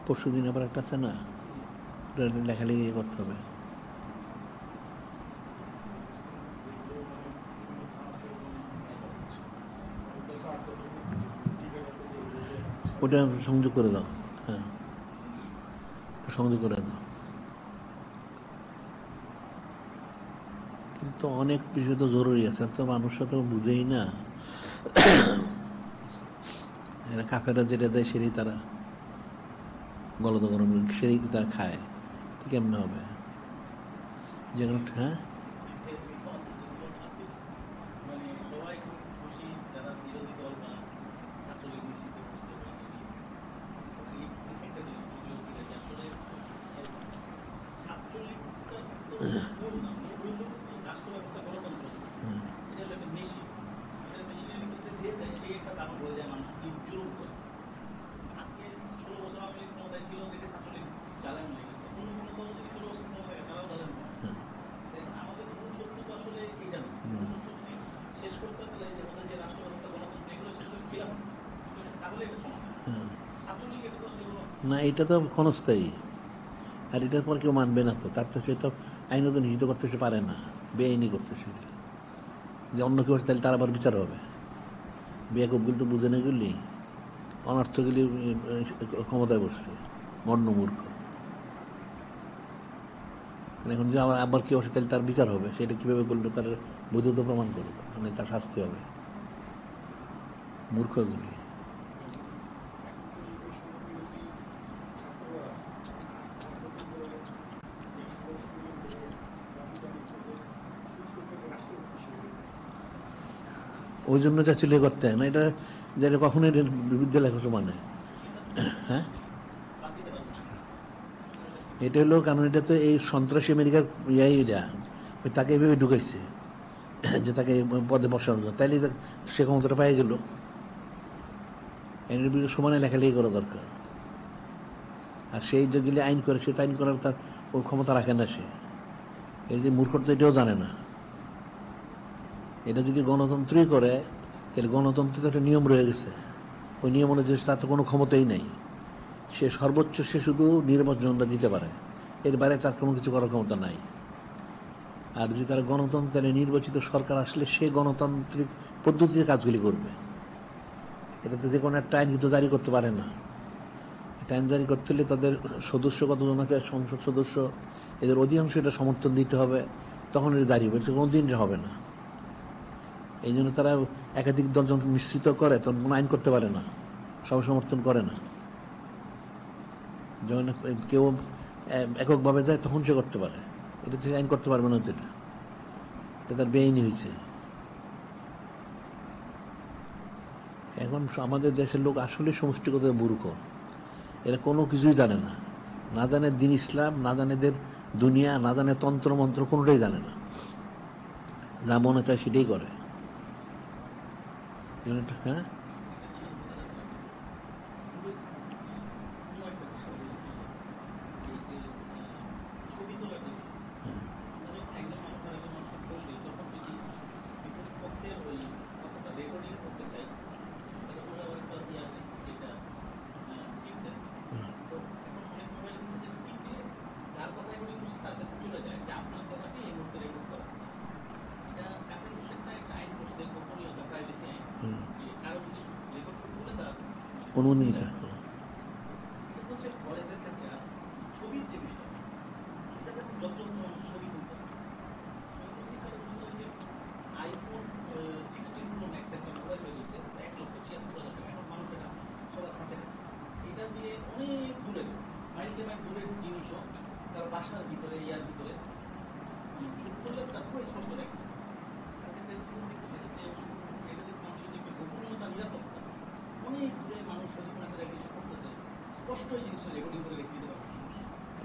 পরশু দিন আবার একটা আছে না, লেখালেখি করতে হবে। ওটা সংযোগ করে দাও, হ্যাঁ সংযোগ করে দাও। কিন্তু অনেক বিষয় তো জরুরি আছে, তো মানুষরা তো বুঝেই না। এরা কাফেরা যেটা দেয় সেটাই তারা গলত গরম সেটাই তারা খায়, কেমনে হবে যেগুলো? হ্যাঁ না, এটা তো ক্ষণস্থায়ী, আর এটার পর কেউ মানবে না তো, তার তো সে তো আইনত নিষিদ্ধ করতে সে পারে না, বেআইনি করছে সেটা। যে অন্য কেউ তাহলে তার আবার বিচার হবে। বেয়াকুবগুলি তো বুঝে না, গেলি অনর্থগুলি ক্ষমতায় বসছে, গণ্য মূর্খ। এখন যে আমার আবার কেউ আসে তাহলে তার বিচার হবে, সেটা কীভাবে করলো? তার বৈধতা প্রমাণ করবে, মানে তার শাস্তি হবে। মূর্খগুলি। ওই জন্য যা ছিল করতে হয় না, এটা যেটা কখনোই বিরুদ্ধে লেখা সমানে। হ্যাঁ এটা হলো কারণ, এটা তো এই সন্ত্রাসী আমেরিকার এটা ওই তাকে এভাবে ঢুকাইছে যে তাকে পদে বসানোর জন্য, তাইলে সে ক্ষমতাটা পাই গেল। এর বিরুদ্ধে সমানে লেখালেখি করা দরকার। আর সেই যেগুলি আইন করে, সে আইন করার তার ওর ক্ষমতা রাখে না সে। এই যে মূর্খতা এটাও জানে না। এটা যদি গণতন্ত্রই করে, তাহলে গণতন্ত্রে তো একটা নিয়ম রয়ে গেছে, ওই নিয়ম অনুযায়ী তার তো কোনো ক্ষমতাই নেই। সে সর্বোচ্চ সে শুধু নির্বাচনটা দিতে পারে, এর বাইরে তার কোনো কিছু করার ক্ষমতা নাই। আর যদি তার গণতন্ত্রে নির্বাচিত সরকার আসলে সে গণতান্ত্রিক পদ্ধতিতে কাজগুলি করবে। এটা তো যে কোনো একটা আইন কিন্তু জারি করতে পারে না। এটা আইন জারি করতে হলে তাদের সদস্য কতজন আছে, সংসদ সদস্য, এদের অধিকাংশ এটা সমর্থন দিতে হবে, তখন এটা জারি হবে। কোনো দিন হবে না। এই জন্য তারা একাধিক দল যখন মিশ্রিত করে তখন কোনো আইন করতে পারে না, সব সমর্থন করে না। যখন কেউ এককভাবে যায় তখন সে করতে পারে, এটা থেকে আইন করতে পারবে না। তো এটা তার বেআইনি হয়েছে। এখন আমাদের দেশের লোক আসলে সমষ্টিগত মূর্খ, এরা কোনো কিছুই জানে না। না জানে দিন ইসলাম, না জানে এদের দুনিয়া, না জানে তন্ত্র মন্ত্র, কোনোটাই জানে না। যা মনে চায় সেটাই করে। হ্যাঁ অনুমতি নিতে হবে।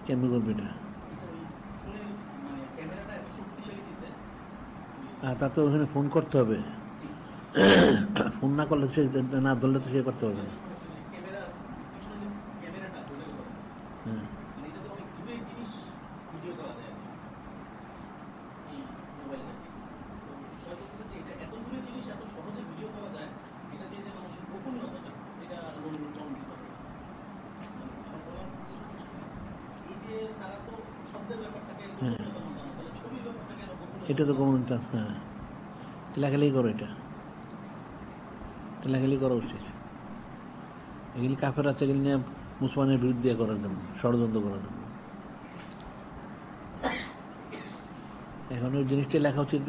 কেমন করবে এটা? তার তো ওখানে ফোন করতে হবে, ফোন না করলে সে, না ধরলে তো সে করতে হবে না। হ্যাঁ এটা তো কোনো হ্যাঁ, লেখালেখি করো, এটা লেখালেখি করা উচিত। এগুলি কাফের আছে, এগুলি নিয়ে মুসলমানের বিরুদ্ধে করার জন্য, ষড়যন্ত্র করার জন্য। এখন ওই জিনিসটা লেখা উচিত,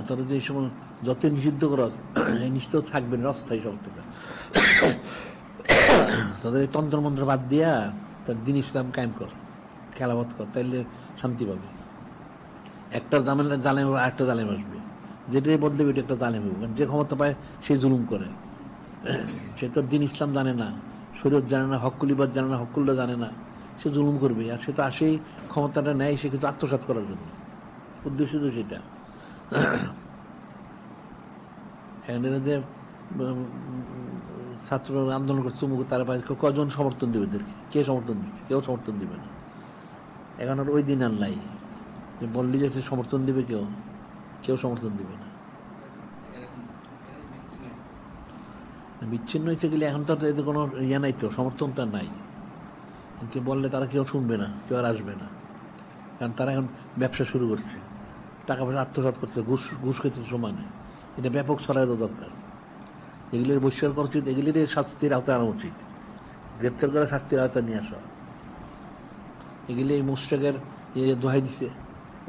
তোর যে সময় যত নিষিদ্ধ করা এই নিষিদ্ধ থাকবে না, অস্থায়ী সব থেকে। তাদের এই তন্ত্রমন্ত্র বাদ দিয়া তার দিন ইসলাম কায়েম কর, খেলাফত কর, তাইলে শান্তি পাবে। একটা জামেলা জালেম আরেকটা জালেম আসবে, যেটাই বদলে ওইটা একটা জালেম হবে। কারণ যে ক্ষমতা পায় সে জুলুম করে। সে তো দিন ইসলাম জানে না, শরীয়ত জানে না, হক্কুলিবাদ জানে না, হক্কুল্লা জানে না, সে জুলুম করবে। আর সে তো আসেই ক্ষমতাটা নেয় সে কিছু আত্মসাৎ করার জন্য, উদ্দেশ্য তো সেটা। এখানে যে ছাত্র আন্দোলন করছে চুমুক, তারা কজন সমর্থন দেবে এদেরকে? কে সমর্থন দিচ্ছে? কেউ সমর্থন দিবে না। এখন আর ওই দিন আর নাই যে বললি যে সমর্থন দিবে, কেউ সমর্থন দিবে না। বিচ্ছিন্ন হয়েছে গেলে এখন তো এদের কোনো ইয়ে নাই, তো সমর্থনটা নাই। কেউ বললে তারা কেউ শুনবে না, কেউ আর আসবে না। কারণ তারা এখন ব্যবসা শুরু করছে, টাকা পয়সা আত্মসাৎ করছে, ঘুষ খেতে সমানে। এটা ব্যাপক ছড়ায় দেওয়া দরকার। এগুলির বহিষ্কার করা উচিত, এগুলির শাস্তির আওতায় আনা উচিত, গ্রেপ্তার করে শাস্তির আওতায় নিয়ে আসা। এগুলি এই মুশরিকের দোহাই দিছে,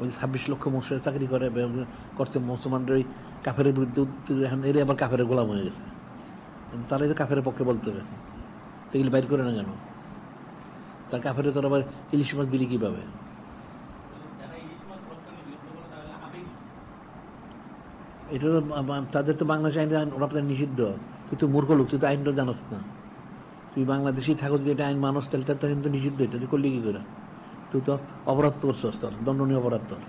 ওই 26 লক্ষ মুশরিক চাকরি করতে মুসলমানদের ওই কাফের বিরুদ্ধে। এখন এর আবার কাফের গোলাম হয়ে গেছে, কিন্তু তারা এই কাফের পক্ষে বলতেছে, এগুলি বাইর করে না কেন? তার কাফের তোর আবার ইলিশ মাছ দিলি কীভাবে? এটা তো তাদের তো বাংলাদেশ আইন রপ্তানি নিষিদ্ধ। তুই তো মূর্খ লোক, তুই তো আইনটা জানাস না। তুই বাংলাদেশেই থাকো, যদি এটা আইন মানুষ, তাহলে তার কিন্তু নিষিদ্ধ। এটা তুই করলি কী করে? তুই তো অপরাধ করছস, তোর দণ্ডনীয় অপরাধ তোর।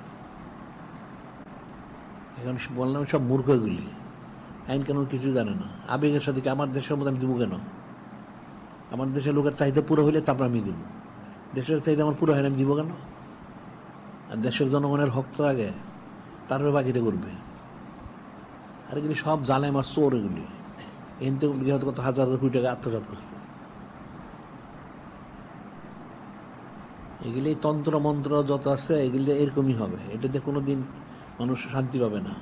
এখন বললাম সব মূর্খ এগুলি, আইন কানুন কিছু জানে না। আবেগের সাথে কি আমার দেশের মধ্যে আমি দেবো কেন? আমার দেশের লোকের চাহিদা পুরো হইলে তারপর আমি দেবো। দেশের চাহিদা আমার পুরো হয় না, আমি দিব কেন? আর দেশের জনগণের হক তো আগে, তারপরে বাকিটা করবে। আর এগুলি সব জালেম আর চোর। এগুলি এখান থেকে বৃহৎ কত হাজার হাজার কোটি টাকা আত্মসাৎ করছে। এগুলি তন্ত্র মন্ত্র যত আছে, এগুলি এরকমই হবে। এটাতে কোনো দিন মানুষ শান্তি পাবে না।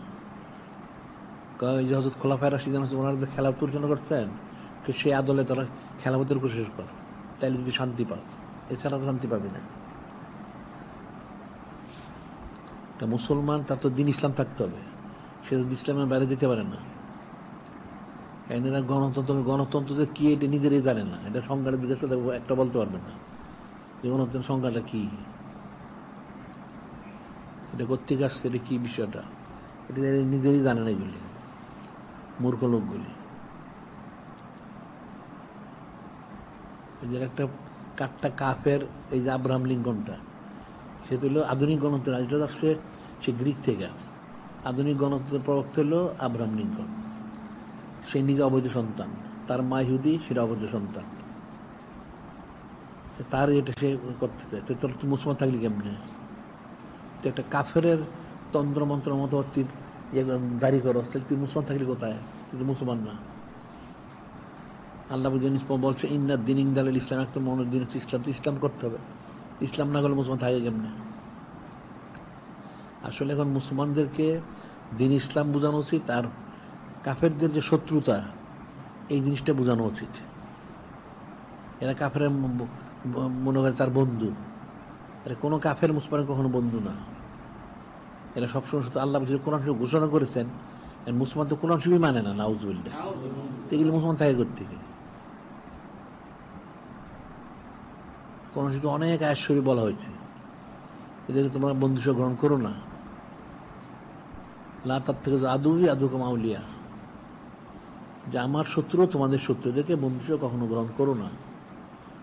এই যে হজরত খোলাফায়ে রাশিদিন ওনারা যে খেলা পরিচালনা করছেন, সেই আদলে তারা খেলাফতের কোশিশ কর, তাইলে যদি শান্তি পাস, এছাড়া তো শান্তি পাবি না। তা মুসলমান, তার তো দিন ইসলাম থাকতে হবে, সে যদি ইসলামের বাইরে যেতে পারে না। এনারা গণতন্ত্র যে কি এটা নিজেরাই জানে না। এটা সংজ্ঞাটা জিজ্ঞেস করতে একটা বলতে পারবে না যে গণতন্ত্রের সংজ্ঞাটা কি, এটা কোত্থেকে আসছে, এটা কি বিষয়টা, এটা নিজেরই জানে না। এগুলি মূর্খ লোকগুলি। এদের একটা কাফের, এই যে আব্রাহাম লিঙ্কনটা, সে তো হলো আধুনিক গণতন্ত্র। এটা আসছে সে গ্রিক থেকে। আধুনিক গণতন্ত্রের প্রবক্তা হলো আব্রাহাম লিঙ্কন। সে নিজে অবৈধ সন্তান, তার মা ইহুদি, সেটা অবৈধ সন্তান। তার এটা সে করতে চায়। তো তোর তুই মুসলমান থাকলি কেমনে? তুই একটা কাফের তন্ত্রমন্ত্র মতো তুই জারি করো, তাহলে তুই মুসলমান থাকলি কোথায়? তুই তো মুসলমান না। আল্লাহ জিনিস বলছে ইন্না দিন ইনদাল ইসলাম, একটা মনের দিন হচ্ছে ইসলাম। তো ইসলাম করতে হবে, ইসলাম না করলে মুসলমান থাকে কেমনে? আসলে এখন মুসলমানদেরকে দিন ইসলাম বোঝানো উচিত, আর কাফেরদের যে শত্রুতা, এই জিনিসটা বোঝানো উচিত। এরা কাফের মনে করে তার বন্ধু। এরা কোনো কাফের মুসলমানের কখনো বন্ধু না। এরা সবসময় শুধু আল্লাহ কোরআন শরীফ ঘোষণা করেছেন, মুসলমান তো কোরআন শরীফই মানে না, নাউজুবিল্লাহ। এগুলি মুসলমান থাকে কোত্থেকে? কোরআন শরীফে অনেক আয়াত শরীফ বলা হয়েছে এদেরকে তোমরা বন্ধু হিসেবে গ্রহণ করো না। লা তার থেকে আদুবি আদুকম আউলিয়া, যে আমার শত্রু তোমাদের শত্রু, এদেরকে বন্ধু হিসেবে কখনো গ্রহণ করো না।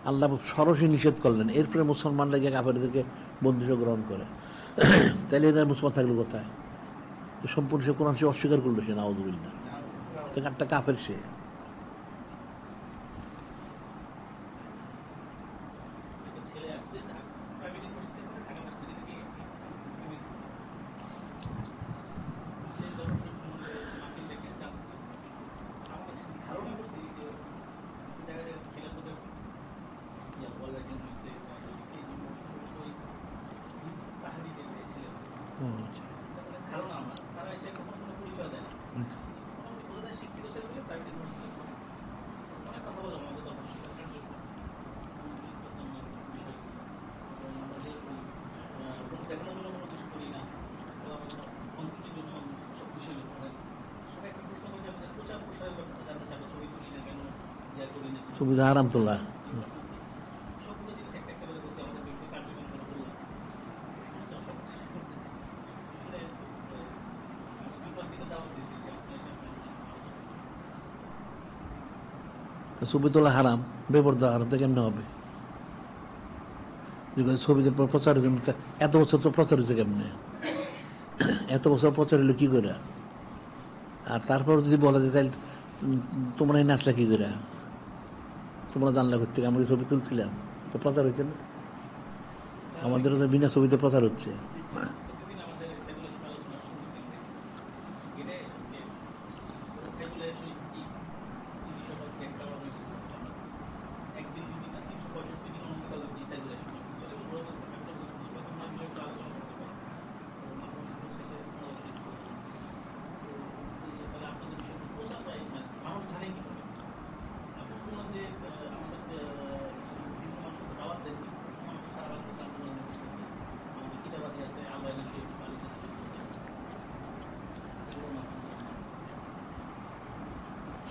আল্লাহ সরাসরি নিষেধ করলেন। এরপরে মুসলমানরা গিয়ে কাফেরদেরকে বন্ধু হিসেবে গ্রহণ করে, তাহলে এদের মুসলমান থাকলো কোথায়? তো সম্পূর্ণ সে কোরআন সে অস্বীকার করলো, সে নাউজুবিল্লাহ। একটা কাফের সে। সুবিধা হারাম তোলা। ছবি তোলা হারাম, বেপরদা হারাম তো কেমনে হবে? ছবিদের পর প্রচার হয়েছে, এত বছর তো প্রচার হয়েছে কেমনে? এত বছর প্রচার হলো কি করে? আর তারপর যদি বলা যায় তাহলে তোমরা এই নাচলা কি করে? তোমরা জানলা করতে আমরা ছবি তুলছিলাম, তো প্রচার হয়েছে না? আমাদেরও তো বিনা ছবিতে প্রচার হচ্ছে।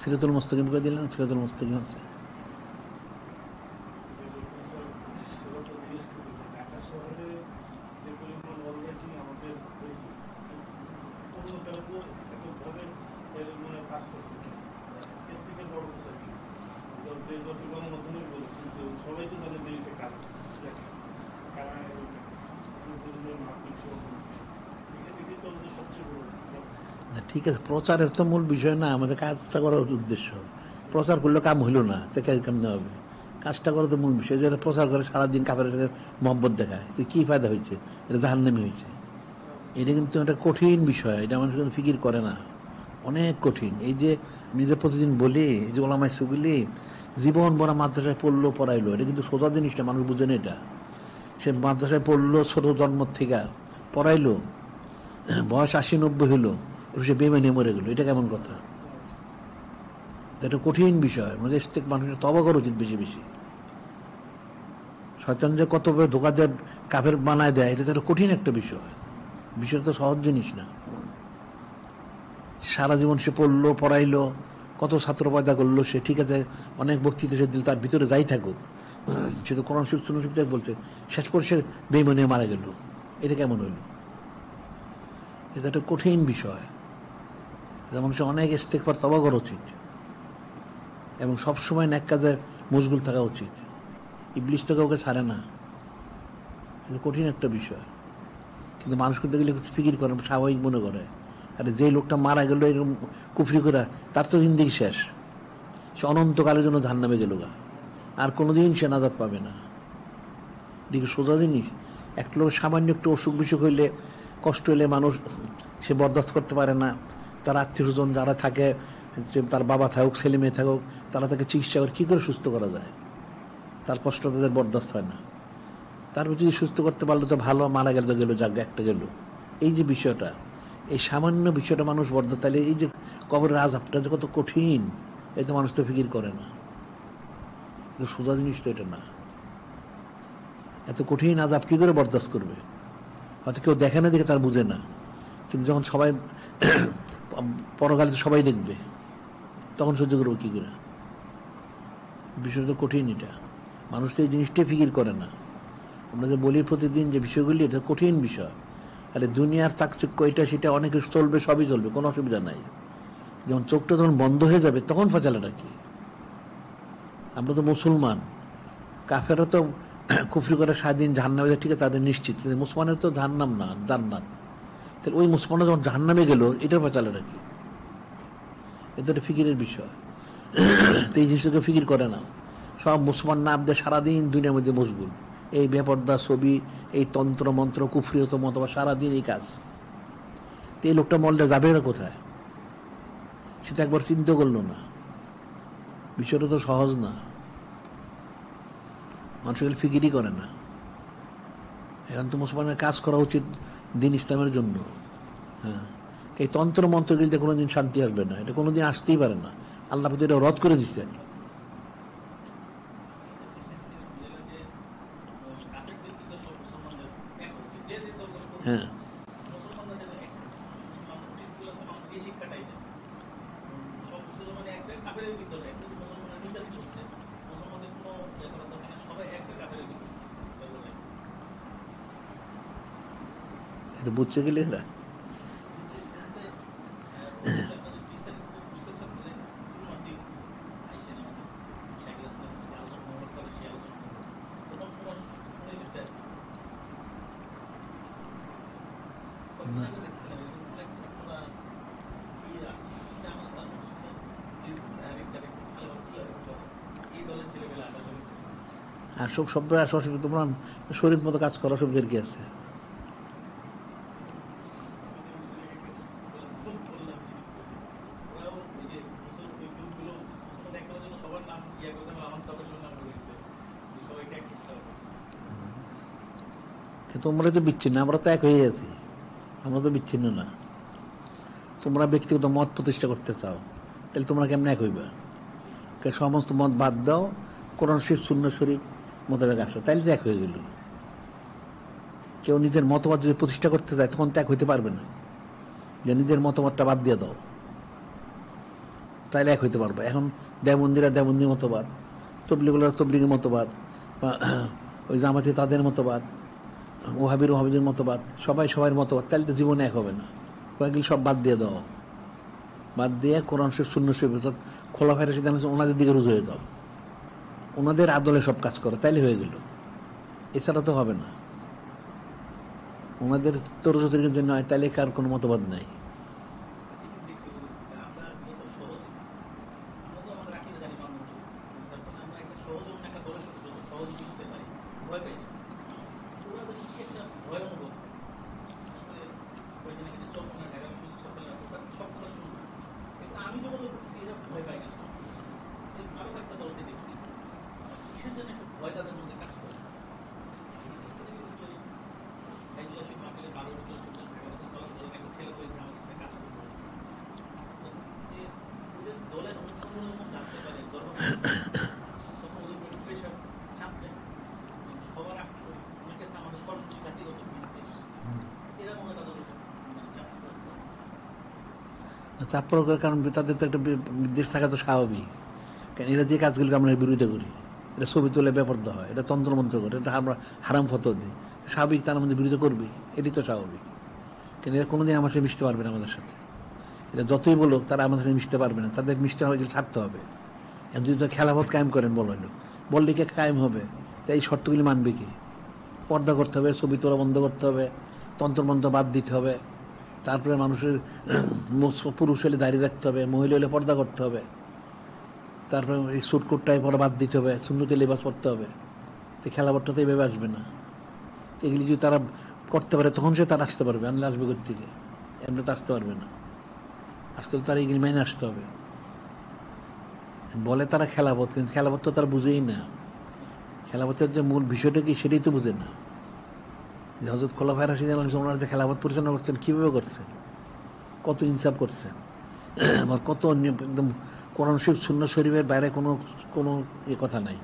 সিরাতুল মুস্তাকিম করে দিলেন, সিরাতুল মুস্তাকিম আছে। ঠিক আছে, প্রচারের তো মূল বিষয় না, আমাদের কাজটা করার উদ্দেশ্য। প্রচার করলে কাম হইল না, তো কেমনে হবে? কাজটা করা তো মূল বিষয়। যারা প্রচার করে সারাদিন কাপড়ের সাথে মহব্বত দেখায়, তো কী ফায়দা হয়েছে? এটা জাহান্নামী হয়েছে। এটা কিন্তু একটা কঠিন বিষয়, এটা মানুষ কিন্তু ফিকির করে না, অনেক কঠিন। এই যে নিজে প্রতিদিন বলি, এই যে ওলামায় সুগুলি জীবন বড় মাদ্রাসায় পড়লো পড়াইলো, এটা কিন্তু সোজা জিনিসটা, মানুষ বুঝে না এটা। সে মাদ্রাসায় পড়লো ছোট জন্ম থেকে, পড়াইলো, বয়স 80-90 হইলো, সে বেমানি মরে গেল, এটা কেমন কথা? এটা কঠিন বিষয়, মানে মানুষের তবা করা উচিত বেশি বেশি। শয়তান যে কতভাবে ধোকা দেয়, কাফের বানায় দেয়, এটা তো একটা কঠিন একটা বিষয়। বিষয়টা তো সহজ জিনিস না। সারা জীবন সে পড়লো পড়াইলো, কত ছাত্র পয়দা করলো সে, ঠিক আছে, অনেক বক্তৃতা সে দিল, তার ভিতরে যাই থাকুক, সে তো কোরআন শরীফ বলছে, শেষ করে সে বেঈমানে মারা গেল, এটা কেমন হইল? এটা একটা কঠিন বিষয়। এটা মানুষের অনেক ইস্তেগফার তওবা করা উচিত, এবং সবসময় নেক কাজে মশগুল থাকা উচিত। ইবলিশ তো কাউকে ছাড়ে না, এটা কঠিন একটা বিষয়। কিন্তু মানুষ কিন্তু এগুলো ফিকির করে, স্বাভাবিক মনে করে। আরে যে লোকটা মারা গেল এরকম কুফরি করে, তার তো জিন্দেগি শেষ, সে অনন্তকালের জন্য জাহান্নামে গেল গা, আর কোনোদিন সে নাজাত পাবে না। এদিকে সোজা জিনিস। একটা লোক সামান্য একটু অসুখ বিসুখ হইলে, কষ্ট হইলে মানুষ সে বরদাস্ত করতে পারে না। তার আত্মীয় স্বজন যারা থাকে, তার বাবা থাকুক ছেলে মেয়ে থাকুক, তারা তাকে চিকিৎসা করে কী করে সুস্থ করা যায়? তার কষ্ট তাদের বরদাস্ত হয় না। তারপর যদি সুস্থ করতে পারলো তো ভালো, মারা গেল তো গেল, যাক একটা গেল। এই যে বিষয়টা, এই সামান্য বিষয়টা মানুষ বরদাস্ত, তাহলে এই যে কবরের আযাবটা যে কত কঠিন, এই তো মানুষ তো ফিকির করে না। সোজা জিনিস তো এটা না। এত কঠিন আযাব কী করে বরদাস্ত করবে? হয়তো কেউ দেখে না, দেখে তার বুঝে না, কিন্তু যখন সবাই পরকালে সবাই দেখবে, তখন সহ্য করবো কী করে? বিষয়টা তো কঠিন। এটা মানুষ তো এই জিনিসটাই ফিকির করে না। আমরা যে বলি প্রতিদিন যে বিষয়গুলি, এটা কঠিন বিষয়। আরে দুনিয়ার চাকচিক্য এটা সেটা অনেক কিছু চলবে, সবই চলবে, কোনো অসুবিধা নাই। যখন চোখটা যখন বন্ধ হয়ে যাবে, তখন ফেচালাটা কি? আমরা তো মুসলমান, কাফেররা তো কুফরি করে সারাদিন জাহান্নামে যায়, ঠিক আছে, তাদের নিশ্চিত। মুসলমানের তো জাহান্নাম না, জান্নাত। তাহলে ওই মুসলমানরা যখন জাহান্নামে গেল, এটার ফেচালাটা কি? এটা একটা ফিকিরের বিষয়। তো এই জিনিসটাকে ফিকির করে না। সব মুসলমান না আপনি সারাদিন দুনিয়ার মধ্যে মশগুল, এই বেপর্দা ছবি, এই তন্ত্র মন্ত্র, কুফরিয়ত মতবা, সারাদিন এই কাজ। তো এই লোকটা মরলে যাবে না কোথায়? সেটা একবার চিন্তা করলো না। বিষয়টা তো সহজ না, মানুষ এগুলো ফিকিরই করে না। এখন তো মুসলমানের কাজ করা উচিত দিন ইসলামের জন্য। হ্যাঁ, এই তন্ত্র মন্ত্রগুলিতে কোনোদিন শান্তি আসবে না, এটা কোনোদিন আসতেই পারে না। আল্লাহ তো এটা রদ করে দিচ্ছেন। হ্যাঁ, এটা বুঝতে গেলে এরা আসুক শব্দ আসুক, তোমরা শরীর মতো কাজ করো, অসুবিধার কি আছে? তোমরা তো বিচ্ছিন্ন, আমরা তো এক হয়ে আছি, আমরা তো বিচ্ছিন্ন না। তোমরা ব্যক্তিগত মত প্রতিষ্ঠা করতে চাও, তাহলে তোমরা কেমন এক হইবা? সমস্ত মত বাদ দাও, কোরআন শরীফ সুন্নাহ শরীফ মোতাবেক আসো, তাইলে তো এক হয়ে গেল। কেউ নিজের মতবাদ যদি প্রতিষ্ঠা করতে চায় তখন তো এক হইতে পারবে না। যে নিজের মতামতটা বাদ দিয়ে দাও, তাইলে এক হইতে পারবে। এখন দেওবন্দিরা দেওবন্দির মতবাদ, তবলিগুলার তবলিগের মতবাদ, বা ওই জামাতি তাদের মতবাদ, ওহাবির ওহাবিদের মতবাদ, সবাই সবার মতবাদ, তাহলে তো জীবনে এক হবে না। কয়েকগুলি সব বাদ দিয়ে দাও, বাদ দিয়ে কোরআন শরীফ সুন্নাহ শরীফ খোলাফায়ে রাশিদিন ওনাদের দিকে রুজু হয়ে যাও, ওনাদের আদলে সব কাজ করো, তাইলে হয়ে গেল। এছাড়া তো হবে না। ওনাদের তরজতির জন্য হয়, তাইলে কার কোনো মতবাদ নাই। চাপ প্রয়োগের কারণ তাদের তো একটা বিদ্বেষ থাকা তো স্বাভাবিক। কারণ এরা যে কাজগুলোকে আমরা বিরোধিতা করি, এটা ছবি তুলে বেপরদা হয়, এটা তন্ত্রমন্ত্র করে, এটা আমরা হারাম ফতোয়া দিই, স্বাভাবিক তার মধ্যে বিরোধিতা করবে, এটাই তো স্বাভাবিক। কেন এরা কোনোদিন আমার সাথে মিশতে পারবে না, আমাদের সাথে এটা যতই বলুক তারা আমাদের সাথে মিশতে পারবে না, তাদের মিশতে হবে, ছাড়তে হবে। এখন যদি খেলাফত কায়েম করেন বললে কি কায়েম হবে? তাই এই শর্তগুলি মানবে কি? পর্দা করতে হবে, ছবি তোলা বন্ধ করতে হবে, তন্ত্রমন্ত্র বাদ দিতে হবে, তারপরে মানুষের পুরুষ হলে দাঁড়িয়ে রাখতে হবে, মহিলা হলে পর্দা করতে হবে, তারপরে এই সুটকোটটাই পরে বাদ দিতে হবে, সুন্নতি লেবাস পরতে হবে। তো খেলাপটটা তো এইভাবে আসবে না। এগুলি যদি তারা করতে পারে তখন সে তারা আসতে পারবে, আনলে আসবে থেকে, এমনি তো আসতে পারবে না। আসতে হলে তারা এগুলি মেনে আসতে হবে। বলে তারা খেলাপথ, কিন্তু খেলাপথ তো তারা বুঝেই না। খেলাপথের যে মূল বিষয়টা কি সেটাই তো বুঝে না। যে হযরত খোলাফায়ে রাশিদিন ওনারা যে খেলাফত পরিচালনা করছেন, কীভাবে করছেন, কত ইনসাফ করছেন, আবার কত একদম কোরআন শরীফ সুন্নাহ শরীফের বাইরে কোনো কোনো কথা নাই,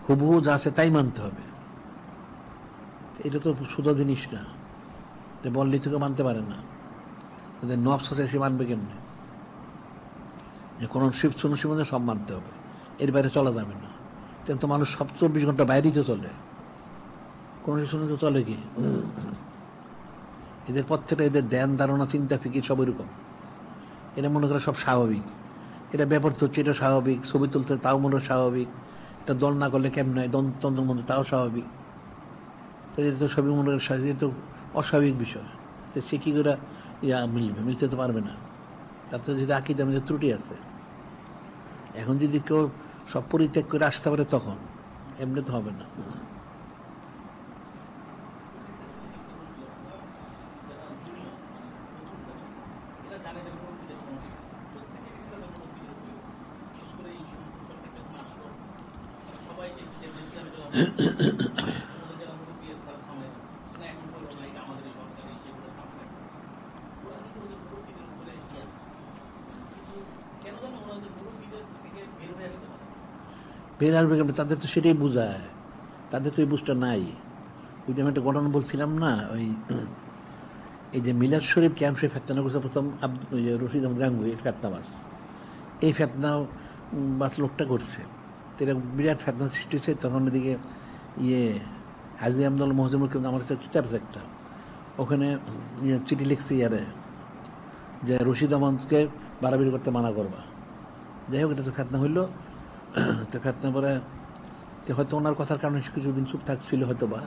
হুবহু যা আছে তাই মানতে হবে। এটা তো সোজা জিনিস না, যে বললেই থেকে মানতে পারে না। তাদের নফস আছে, সে মানবে কেমনে? যে কোরআন শরীফ সুন্নাহ শরীফ সব মানতে হবে, এর বাইরে চলা যাবে না। কিন্তু মানুষ সব 24 ঘন্টা বাইরেই তো চলে, কোরআন শরীফ সুন্নাহ তো চলে কি? এদের প্রত্যেকটা এদের ধ্যান ধারণা চিন্তা ফিকির সব এরকম। এটা মনে করে সব স্বাভাবিক, এটা ব্যাপার তো হচ্ছে, এটা স্বাভাবিক, ছবি তুলতে তাও মনে হয় স্বাভাবিক, এটা দল না করলে কেমন হয়, তন্ত্র মনে তাও স্বাভাবিক। তো এটা তো সবই মনে করে এটা তো অস্বাভাবিক বিষয়। তো সে কী করে মিলতে তো পারবে না। তাতে যদি আকীদার মধ্যে ত্রুটি আছে। এখন যদি কেউ সব পরিত্যাগ করে আসতে পারে তখন, এমনি তো হবে না। বের আসবে কেন? তাদের তো সেটাই বোঝায়, তাদের তো এই বুঝটা নাই। ওই যে আমি একটা ঘটনা বলছিলাম না, ওই এই যে মিলাদ শরীফ ক্যাম্প শরীফ ফেতনা করছে প্রথম রশিদ আহমদ গাঙ্গুহি, ফেতনাবাস। এই ফেতনা বাস লোকটা করছে, তো এটা বিরাট ফেতনা সৃষ্টি হচ্ছে। তখন এদিকে হাজি আহমদুল মহজুমুল, কিন্তু আমার কাছে কিতাব আছে একটা, ওখানে চিঠি লিখছি ইয়ারে যে রশিদ আহমদকে বাড়াবাড়ি করতে মানা করবা। যাই হোক, এটা তো ফেতনা হইল। তো ফেতনা পরে হয়তো ওনার কথার কারণে কিছুদিন চুপ থাকছিল হয়তো বা।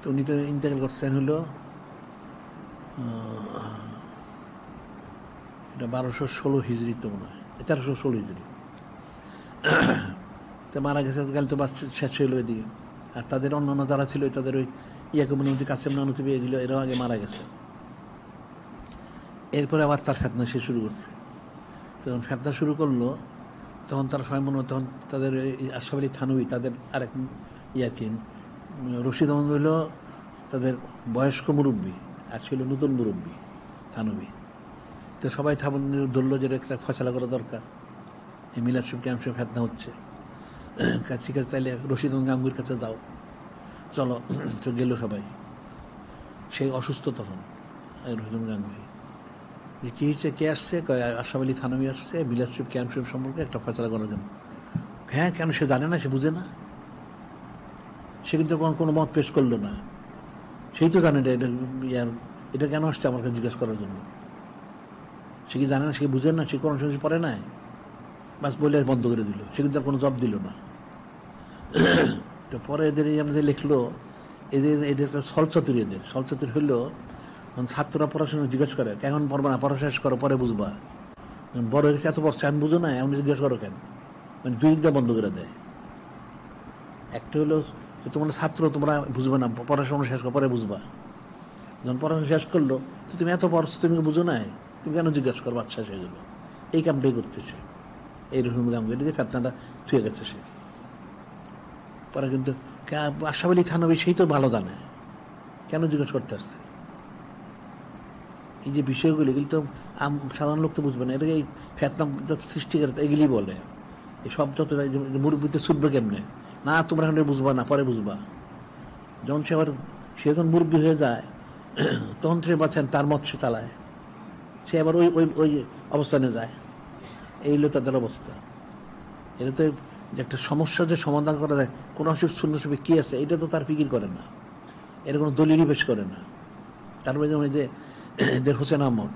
তো উনি তো ইন্তেকাল করছেন হলো এটা 1216 হিজড়ি তো মনে হয়, 1316 হিজড়ি। তো মারা গেছে কাল তো বাস শেষ হইলো এদিকে। আর তাদের অন্যান্য যারা ছিল তাদের ওই ইয়াকুবুল কাসেম নানুতুবি এগুলো এরাও আগে মারা গেছে। এরপরে আবার তার ফেতনা সে শুরু করছে। যখন ফেতনা শুরু করলো তখন তারা সবাই মনে হয়, তখন তাদের আশরাফ আলী থানভী তাদের আরেক ইয়াকিন, রশিদ আহমদ হইল তাদের বয়স্ক মুরব্বী আর ছিল নতুন মুরব্বী থানভী। তো সবাই ধরলো যে একটা ফয়সালা করা দরকার, এই মিলাদ শরীফ ক্যাম্প শরীফ ফেতনা হচ্ছে, ঠিক আছে তাইলে রশিদ আহমদ গাঙ্গুর কাছে যাও, চলো। তো গেল সবাই। সেই অসুস্থ তখন রশিদ আহমদ গাঙ্গুহি, যে কী হয়েছে, কে আসছে, আশরাফ আলী থানভী আসছে মিলাদ শরীফ ক্যাম্প শরীফ সম্পর্কে একটা ফয়সালা করার জন্য। হ্যাঁ, কেন সে জানে না, সে বুঝে না, সে কিন্তু কোনো মত পেশ করলো না। সেই তো জানে এটা এটা কেন আসছে আমার কাছে জিজ্ঞেস করার জন্য। সে কি জানে না, সে বুঝে না, সে কোনো সময় পড়ে নাই, বাস বলে বন্ধ করে দিল, সে কিন্তু আর কোনো জব দিল না। তো পরে এদের আমাদের লিখলো এদের একটা সলচতুর, এদের সলচতুর হইলো ছাত্ররা পড়াশোনা জিজ্ঞেস করে কেমন পড়বা না, পড়া শেষ করো পরে বুঝবা, বড় হয়ে গেছে এত পড়ছে আমি বুঝো না এমন জিজ্ঞেস করো কেন, মানে দুই দিকটা বন্ধ করে দেয়। একটা হলো যে তোমরা ছাত্র, তোমরা বুঝবে না, পড়াশোনা শেষ করো পরে বুঝবা। যখন পড়াশোনা শেষ করলো তো তুমি এত পড়ছো, তুমি বুঝো নাই, তুমি কেন জিজ্ঞেস করো, বাচ্চা সেগুলো এই কামটাই করতেছে। এইরকম কাম করে যে ফেতনাটা থুয়ে গেছে সে। পরে কিন্তু আশরাফ আলী থানভী সেই তো ভালো জানে, কেন জিজ্ঞেস করতে আসছে। এই যে বিষয়গুলো এগুলি তো সাধারণ লোক তো বুঝবে না, এটাকে এই ফেতনা সৃষ্টি করে এগুলি বলে। এই সব যত মুরব্বীতে ছুটবে কেমনে, না তোমরা এখন বুঝবা না পরে বুঝবা। যখন সে যখন মুরব্বী হয়ে যায় তখন সে বাঁচেন তার মত সে চালায়, সে আবার ওই ওই ওই অবস্থানে যায়। এই হলো তাদের অবস্থা। এটা তো যে একটা সমস্যা যে সমাধান করা যায়, কোন শূন্য সবে কী আছে এটা তো তার ফিকির করে না, এর কোনো দলিলই পেশ করে না। তারপরে যেমন যে এদের হোসেন আহমদ,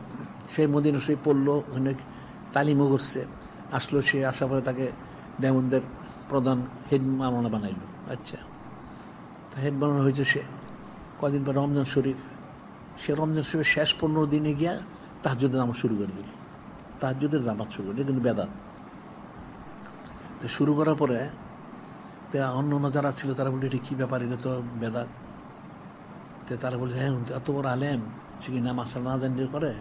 সে মদিনা শরীফ পড়লো, ওখানে তালিমও করছে, আসলো, সে আসার পরে তাকে দেওবন্দের প্রধান হেড মাওলানা বানাইল। আচ্ছা, তা হেড বানানো হয়েছে সে কদিন পর রমজান শরীফ, সে রমজান শরীফের শেষ 15 দিনে গিয়া তাহাজ্জুদের নামাজ শুরু করে দিল, তাহাজ্জুদের জামাত শুরু করে, কিন্তু বেদাত। তো শুরু করার পরে তা অন্য অন্য যারা ছিল তারা বলল এটা কী ব্যাপার, এটা তো বেদাত। তো তারা বলছে হ্যাঁ এত বড় আলেম, সে কি নামাজ না জানিয়ে করে,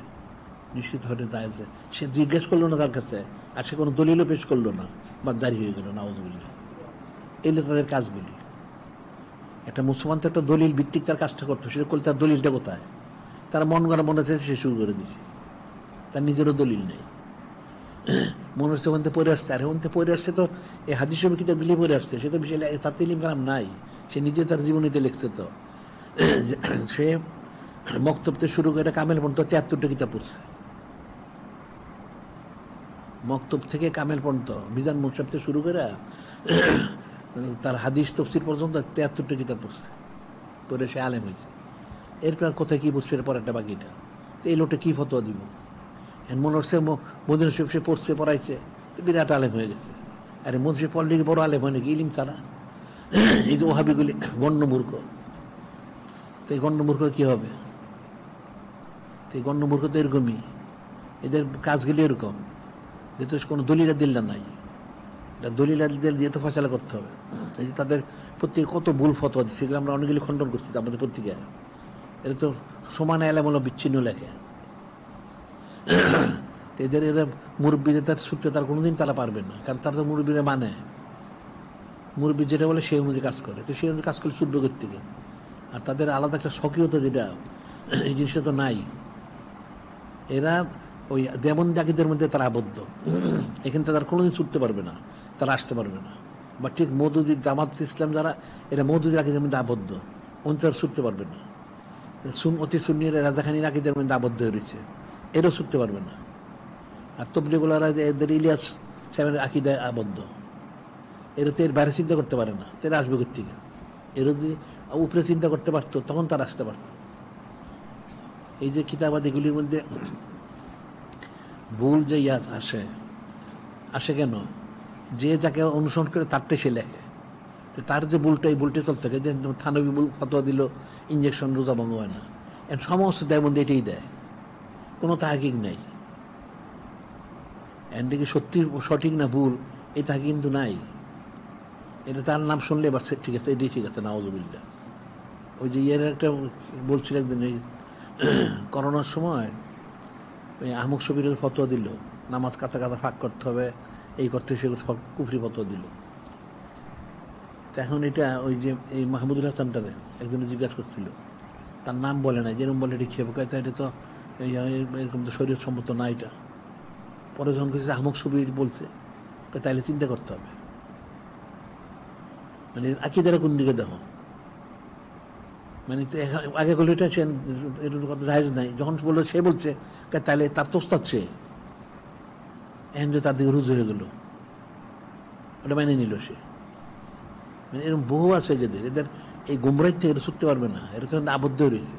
নিশ্চিত হয়ে যায়। সে জিজ্ঞেস করলো না তার কাছে, আর সে কোনো দলিলও পেশ করলো না, বা জারি হয়ে গেল নাউজুবিল্লাহ। এলে তাদের কাজগুলি, একটা মুসলমান তো একটা দলিল ভিত্তিক তার কাজটা করতো, সে করলে তার দলিলটা কোথায়, তারা মন করা মনে হচ্ছে সে শুরু করে দিছে, তার নিজেরও দলিল নেই, মনে হচ্ছে ওখান থেকে পড়ে আসছে। আর ওখান থেকে পড়ে আসছে তো এই হাদিস কিতাবগুলি পড়ে আসছে, সে তো বিষয় তার তো ইলম কালাম নাই, সে নিজে তার জীবনীতে লিখছে। তো সে মক্তব থেকে শুরু করে কামেল পর্যন্ত 73টা কিতাব পড়ছে, মক্তব থেকে কামেল পর্যন্ত মিজান মুনসাফ থেকে শুরু করে তার হাদিস তফসির পর্যন্ত 73টা কিতাব পড়ছে, পড়ে সে আলেম হয়েছে। এরপর কোথায় কী পড়ছে এরপর একটা বাকিটা, তো এই লোকটা কী ফতোয়া দিব, মনে হচ্ছে মদিনা শরীফ সে পড়ছে পড়াইছে তো বিরাট আলেম হয়ে গেছে। আরে মদিনা শরীফ পড়লে কি বড় আলেম হয় নাকি, ইলিম ছাড়া। এই যে ওহাবিগুলি গণ্যমূর্খ, তো এই গণ্যমূর্খ কী হবে, তো এই গণ্যমূর্খ তো এরকমই, এদের কাজগুলি এরকম, যেহেতু কোনো দলিলা দিল্লা নাই, এটা দলিলা দিয়ে তো ফয়সালা করতে হবে। এই যে তাদের প্রত্যেকে কত ভুল ফতোয়া দিচ্ছে, সেগুলো আমরা অনেকগুলি খণ্ডন করছি আমাদের পত্রিকায়। এটা তো সমান এলামূলক বিচ্ছিন্ন লেখে। এদের এরা মুরব্বীদের তার ছুটতে তার কোনোদিন তারা পারবে না, কারণ তারা তো মুরব্বীরা মানে, মুরব্বী যেটা বলে সেই অনুযায়ী কাজ করে, তো সেই অনুযায়ী কাজ করলে ছুটবে থেকে। আর তাদের আলাদা একটা স্বকীয়তা যেটা, এই জিনিসটা তো নাই। এরা ওই দেবন জাকিদের মধ্যে তারা আবদ্ধ, এখান থেকে তারা কোনোদিন ছুটতে পারবে না, তারা আসতে পারবে না। বা ঠিক মওদুদি জামাত ইসলাম যারা, এরা মওদুদি আকিদের মধ্যে আবদ্ধ, অন্য তারা ছুটতে পারবে না। অতি সুন্নির রাজাখানির আকিদের মধ্যে আবদ্ধ হয়ে রয়েছে, এরাও ছুটতে পারবে না। আর তবলিগুলারা যে এদের ইলিয়াস সাহেবের আকিদায় আবদ্ধ, এরা তো এর বাইরে চিন্তা করতে পারে না, তারা আসবে থেকে। এরা যদি উপরে চিন্তা করতে পারতো তখন তারা আসতে পারত। এই যে কিতাবাদিগুলির মধ্যে ভুল যে আসে আসে কেন, যে যাকে অনুসরণ করে তারটাই সে লেখে। তার যে ভুলটা, এই ভুলটা চলতে থাকে, যে থানবী ভুল ফতোয়া দিল ইঞ্জেকশন রোজা ভঙ্গ হয় না, সমস্ত দেয়বন্দি এটাই দেয়, কোনো তাহাকিক নাই। এন্ডিকে সত্যি সঠিক না ভুল এই তাহাকিক কিন্তু নাই। এটা তার নাম শুনলে বা ঠিক আছে, এটাই ঠিক আছে, নাউজুবিল্লাহ। ওই যে একটা বলছিল একদিন, ওই করোনার সময় ওই আহমদ শবিরের ফতোয়া দিল, নামাজ কাতা কাতা ফাঁক করতে হবে, এই করতে সে কুফরি ফতোয়া দিল। তো এখন এটা ওই যে এই মাহমুদুল হাসানটারে একজনে জিজ্ঞাসা করছিল, তার নাম বলে নাই, যেরকম বলে এটা খেয়ে বোকায়, এটা তো এরকম তো শরীর সম্মত না এটা। পরে যখন কিছু আহমদ শবির বলছে, তাইলে চিন্তা করতে হবে, মানে আকিদারা কোন দিকে দেখো, মানে আগে করলে এটা এটার কথা জায়েজ নাই, যখন বললো সে বলছে তাহলে তার তো ওস্তাদ সে, এখন যে তার দিকে রুজু হয়ে গেল, ওটা মেনে নিল সে। মানে এরকম বহু আছে এদের এই গুমরাই থেকে এটা ছুটতে পারবে না, এটা তো আবদ্ধ রয়েছে।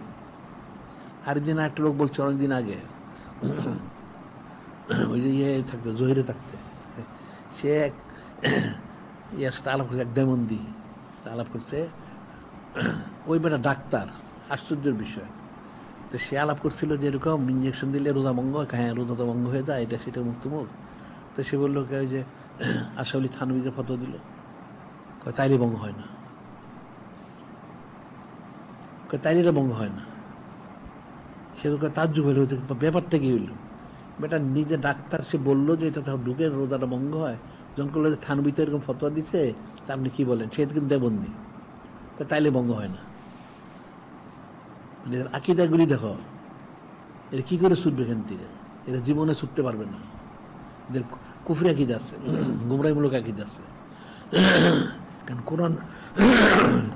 আরেকদিন একটা লোক বলছে অনেকদিন আগে, ওই যে থাকতে জহিরে থাকতে, সে ইয়ার সাথে আলাপ করছে, এক দেমন্দি আলাপ করছে, ওই বেটা ডাক্তার, আশ্চর্যের বিষয়। তো সে আলাপ করছিল যে এরকম ইঞ্জেকশন দিলে রোজা ভঙ্গ হয়, হ্যাঁ রোজা তো ভঙ্গ হয়ে যায়, এটা সেটা মুক্তমুখ। তো সে বললো ওই যে আশাউলি থানবী যে ফতোয়া দিল, তাইলে ভঙ্গ হয় না, তাইলে এটা ভঙ্গ হয় না। সেরকম তাজ্জুব হইল, ব্যাপারটা কি হইল, বেটা নিজে ডাক্তার, সে বললো যে এটা ঢুকে রোজাটা ভঙ্গ হয়, যখন করলো যে থানবীতে এরকম ফতোয়া দিছে, তা আপনি কি বলেন, সে কিন্তু দেবন্দি, তাইলে ভঙ্গ হয় না। আকিদাগুলি দেখো, এরা কি করে ছুটবে এখান থেকে, এরা জীবনে ছুটতে পারবে না। এদের কুফরি আকিদা আছে, গুমরাইমূলক আকিদা আছে। কারণ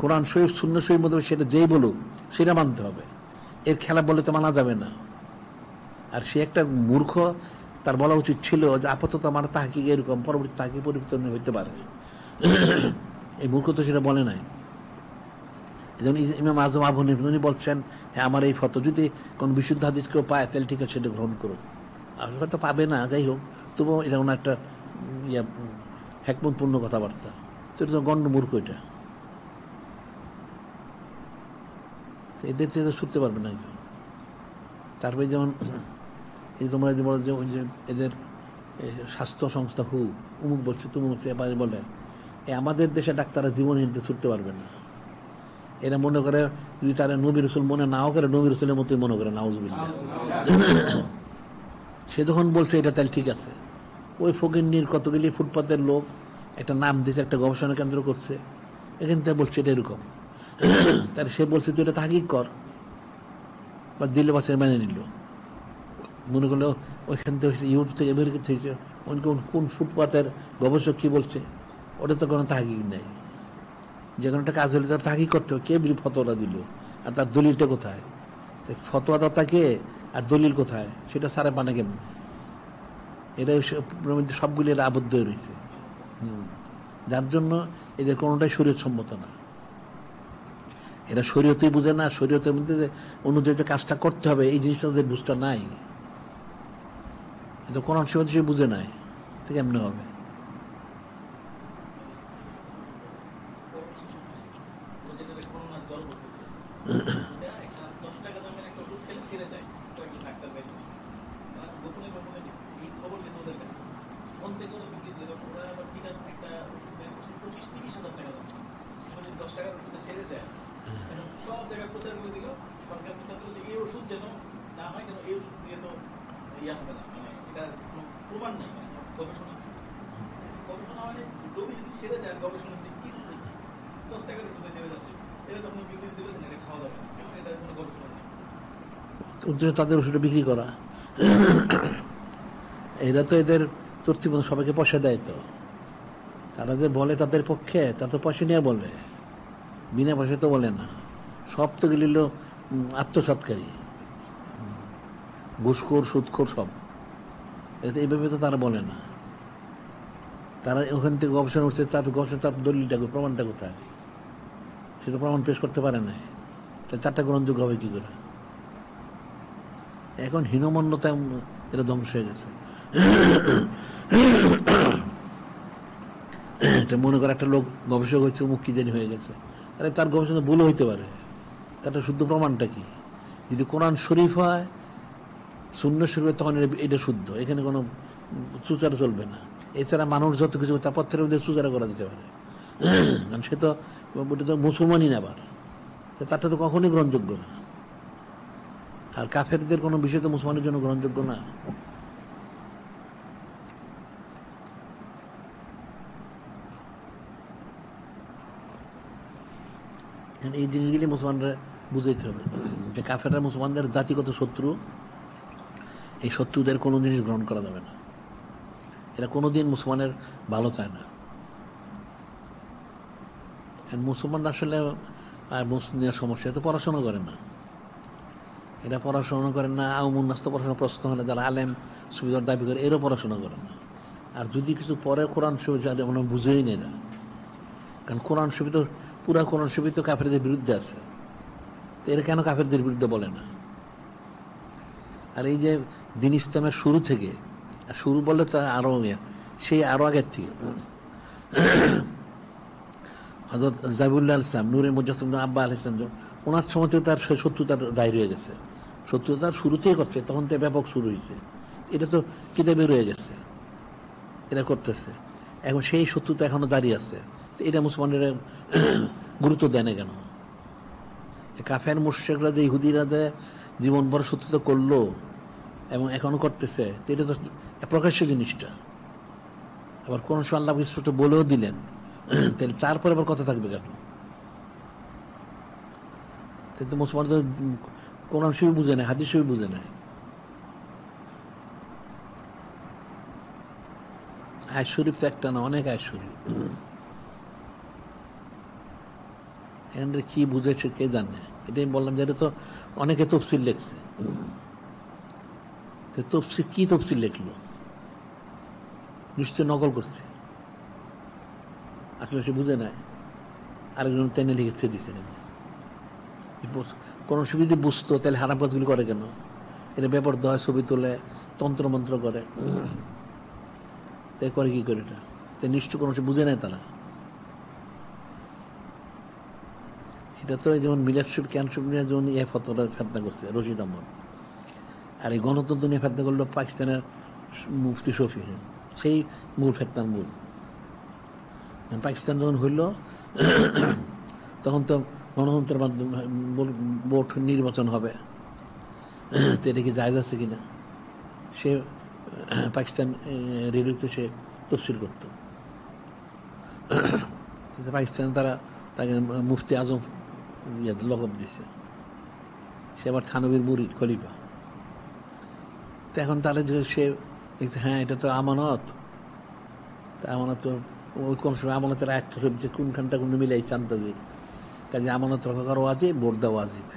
কোরআন শরীফ সুন্নাহ শরীফ মধ্যে সেটা যেই বলুক সেটা মানতে হবে, এর খেলা বলে তো মানা যাবে না। আর সে একটা মূর্খ, তার বলা উচিত ছিল যে আপাতত আমার তাহকিক এরকম, পরবর্তী তাহকিক পরিবর্তন হইতে পারে। এই মূর্খ তো সেটা বলে নাই। যেমন ইমাম আজম আবু হানিফা উনি বলছেন, হ্যাঁ আমার এই ফতোয়া যদি কোনো বিশুদ্ধ হাদিস কেউ পায় তাহলে ঠিক আছে, সেটা গ্রহণ করো। আর হয়তো পাবে না, যাই হোক, তবুও এটা ওনার একটা হ্যাকমতপূর্ণ কথাবার্তা। তো এটা তো গণ্ড মূর্খ, এটা এদের থেকে ছুটতে পারবে না কেউ। তারপরে যেমন এই তোমরা যে বলো যে ওই যে এদের স্বাস্থ্য সংস্থা উমুক বলছে তুমুক বলছে, এবারে বলে আমাদের দেশে ডাক্তাররা জীবনে এতে ছুটতে পারবে না। এরা মনে করে যদি তারা নবী রসুল মনে নাও করে, নবী রসুলের মতোই মনে করে, নাউজুবিল্লাহ। সে যখন বলছে এটা তাহলে ঠিক আছে, ওই ফকিন্নির কতগুলি ফুটপাতের লোক একটা নাম দিয়েছে, একটা গবেষণা কেন্দ্র করছে, এখান থেকে বলছে এটা এরকম। তার সে বলছে তুই এটা তাহকিক কর, বা দিলে বাসে মেনে নিল, মনে করলো ওইখান থেকে হয়েছে, ইউরোপ থেকে আমেরিকা থেকে কোন ফুটপাতের গবেষক কি বলছে, ওটা তো কোনো তাহকিক নেই। যে কোনো একটা কাজ হলে তার তাহকিক করতে হবে, কে ফতোয়াটা দিল আর তার দলিলটা কোথায়, ফতোয়াদাতা কে আর দলিল কোথায়, সেটা সারে পানে কেমন। এটা সবগুলি এরা আবদ্ধ হয়ে রয়েছে, যার জন্য এদের কোনোটাই শরীয়ত সম্মত না। এরা শরীয়তই বুঝে না, শরীয়তের মধ্যে যে অনুযায়ী যে কাজটা করতে হবে এই জিনিসটা তাদের বুঝটা নাই। এটা কোরআন শরীয়ত সে বুঝে নাই, তো কেমনে হবে? তাদের ওষুধটা বিক্রি করা, এরা তো এদের তর্তিব সবাইকে পয়সা দেয়, তো তারা যে বলে তাদের পক্ষে, তারা তো পয়সা নিয়ে বলে, বিনা পয়সা তো বলে না। সব তো গেলিল আত্মসৎকারী, ঘুষখোর সুদখোর সব, এইভাবে তো তারা বলে না। তারা ওখান থেকে গবেষণা করছে, তার গবেষণা, তার দলিলটা প্রমাণটা কোথায়, সে তো প্রমাণ পেশ করতে পারে না, তাই তারটা গ্রহণযোগ্য হবে কি করে? এখন হীনমন্যতা এটা ধ্বংস হয়ে গেছে। এটা মনে করে একটা লোক গবেষক হয়েছে, মুখ কি জানি হয়ে গেছে, আরে তার গবেষণা ভুল হইতে পারে, তার শুদ্ধ প্রমাণটা কি? যদি কোরআন শরীফ হয়, সুন্নাহ শরীফ, তখন এটা শুদ্ধ, এখানে কোনো চুচারা চলবে না। এছাড়া মানুষ যত কিছু তার পথের মধ্যে চুচারা করা দিতে পারে, কারণ সে তো ওটা তো মুসলমানই না, আবার তারটা তো কখনই গ্রহণযোগ্য না। আর কাফেরদের কোনো বিষয় তো মুসলমানের জন্য গ্রহণযোগ্য না। এই জিনিসগুলি মুসলমানরা বুঝাইতে হবে যে কাফেররা মুসলমানদের জাতিগত শত্রু, এই শত্রুদের কোনো জিনিস গ্রহণ করা যাবে না, এরা কোনোদিন মুসলমানের ভালো চায় না। মুসলমান আসলে আর মুসলিমের সমস্যা, তো পড়াশোনা করে না, এরা পড়াশোনা করে না। আউমুন্নাস তো পড়াশোনা, প্রশ্ন হলে যারা আলেম সুবিধার দাবি করে, এরও পড়াশোনা করে না। আর যদি কিছু পরে কোরআন শরীফ মনে বুঝেই নেই না, কারণ কোরআন শরীফ তো পুরা কোরআন শরীফ তো কাফেরদের বিরুদ্ধে আছে, তো এরা কেন কাফেরদের বিরুদ্ধে বলে না? আর এই যে দিন ইসলামের শুরু থেকে, শুরু বলে তা আরো সেই আরো আগের থেকে হযরত জাবিউল্লাহ ইসলাম, নূরে মুজাসসিম আব্বা আলাইহিস সালাম, ওনার সময় থেকে তার শত্রুতার দায় রয়ে গেছে। শত্রুতার শুরুতেই করছে, তখন তো ব্যাপক শুরু হয়েছে, এটা তো কিতাবে রয়ে গেছে, এটা করতেছে। এখন সেই শত্রুতা এখনো দাঁড়িয়ে আছে, তো এটা মুসলমানেরা গুরুত্ব দেয় না কেন? কাফের মুশরিকরা যে ইহুদিরা যে জীবন ভর শত্রুতা করলো এবং এখনো করতেছে, তো এটা তো প্রকাশ্য জিনিসটা। আবার কোন সময় আল্লাহ স্পষ্ট বলেও দিলেন, তাহলে তারপরে আবার কথা থাকবে কেন? কিন্তু মুসলমান তো কোরআন শরীফ বুঝে নেয়, হাদিস শরীফ বুঝে নেয়। আয়াত শরীফ তো একটা না, অনেক আয়াত শরীফ, এখানে কি বুঝেছে কে জানে। এটাই বললাম যে এটা তো অনেকে তফসিল লেখছে, তফসিল কি তফসিল লেখলো? নিশ্চয় নকল করছে, আসলে সে বুঝে নেয়, আরেকজন টেনে লিখে দিচ্ছে। কোন ছবি যদি বুঝতো, তাহলে হারাম কাজগুলি করে কেন? এটা ব্যাপার দেওয়া, ছবি তোলে, তন্ত্রমন্ত্র করে, তাই করে কি করে? এটা তাই নিশ্চয় কোনো সে বুঝে নেয় তারা। এটা তো যেমন মিলাদ শরীফ, ক্যান শরীফ নিয়ে যেমন ফেতনা করছে রশিদ আহমদ, আর এই গণতন্ত্র নিয়ে ফেতনা করলো পাকিস্তানের মুফতি শফি, সেই মূল ফেতনার মূল। পাকিস্তান যখন হইল, তখন তো গণতন্ত্রের মাধ্যমে ভোট নির্বাচন হবে, তো এটা কি জায়েজ আছে কিনা সে পাকিস্তান রেডিওতে সে তফসিল করত। পাকিস্তান তারা তাকে মুফতি আজম লকব দিয়েছে, সে আবার থানবীর মুরিদ, খলিফা। তো এখন তাহলে যে সে দেখছে, হ্যাঁ এটা তো আমানত, আমানত তো ওই কোন সময় আমানতের একটা সবজি কোনখানটা কোন মিলাই চান্তাজি, কাজে আমানত রক্ষা করা ওয়াজিব, ভোট দেওয়া ওয়াজিব।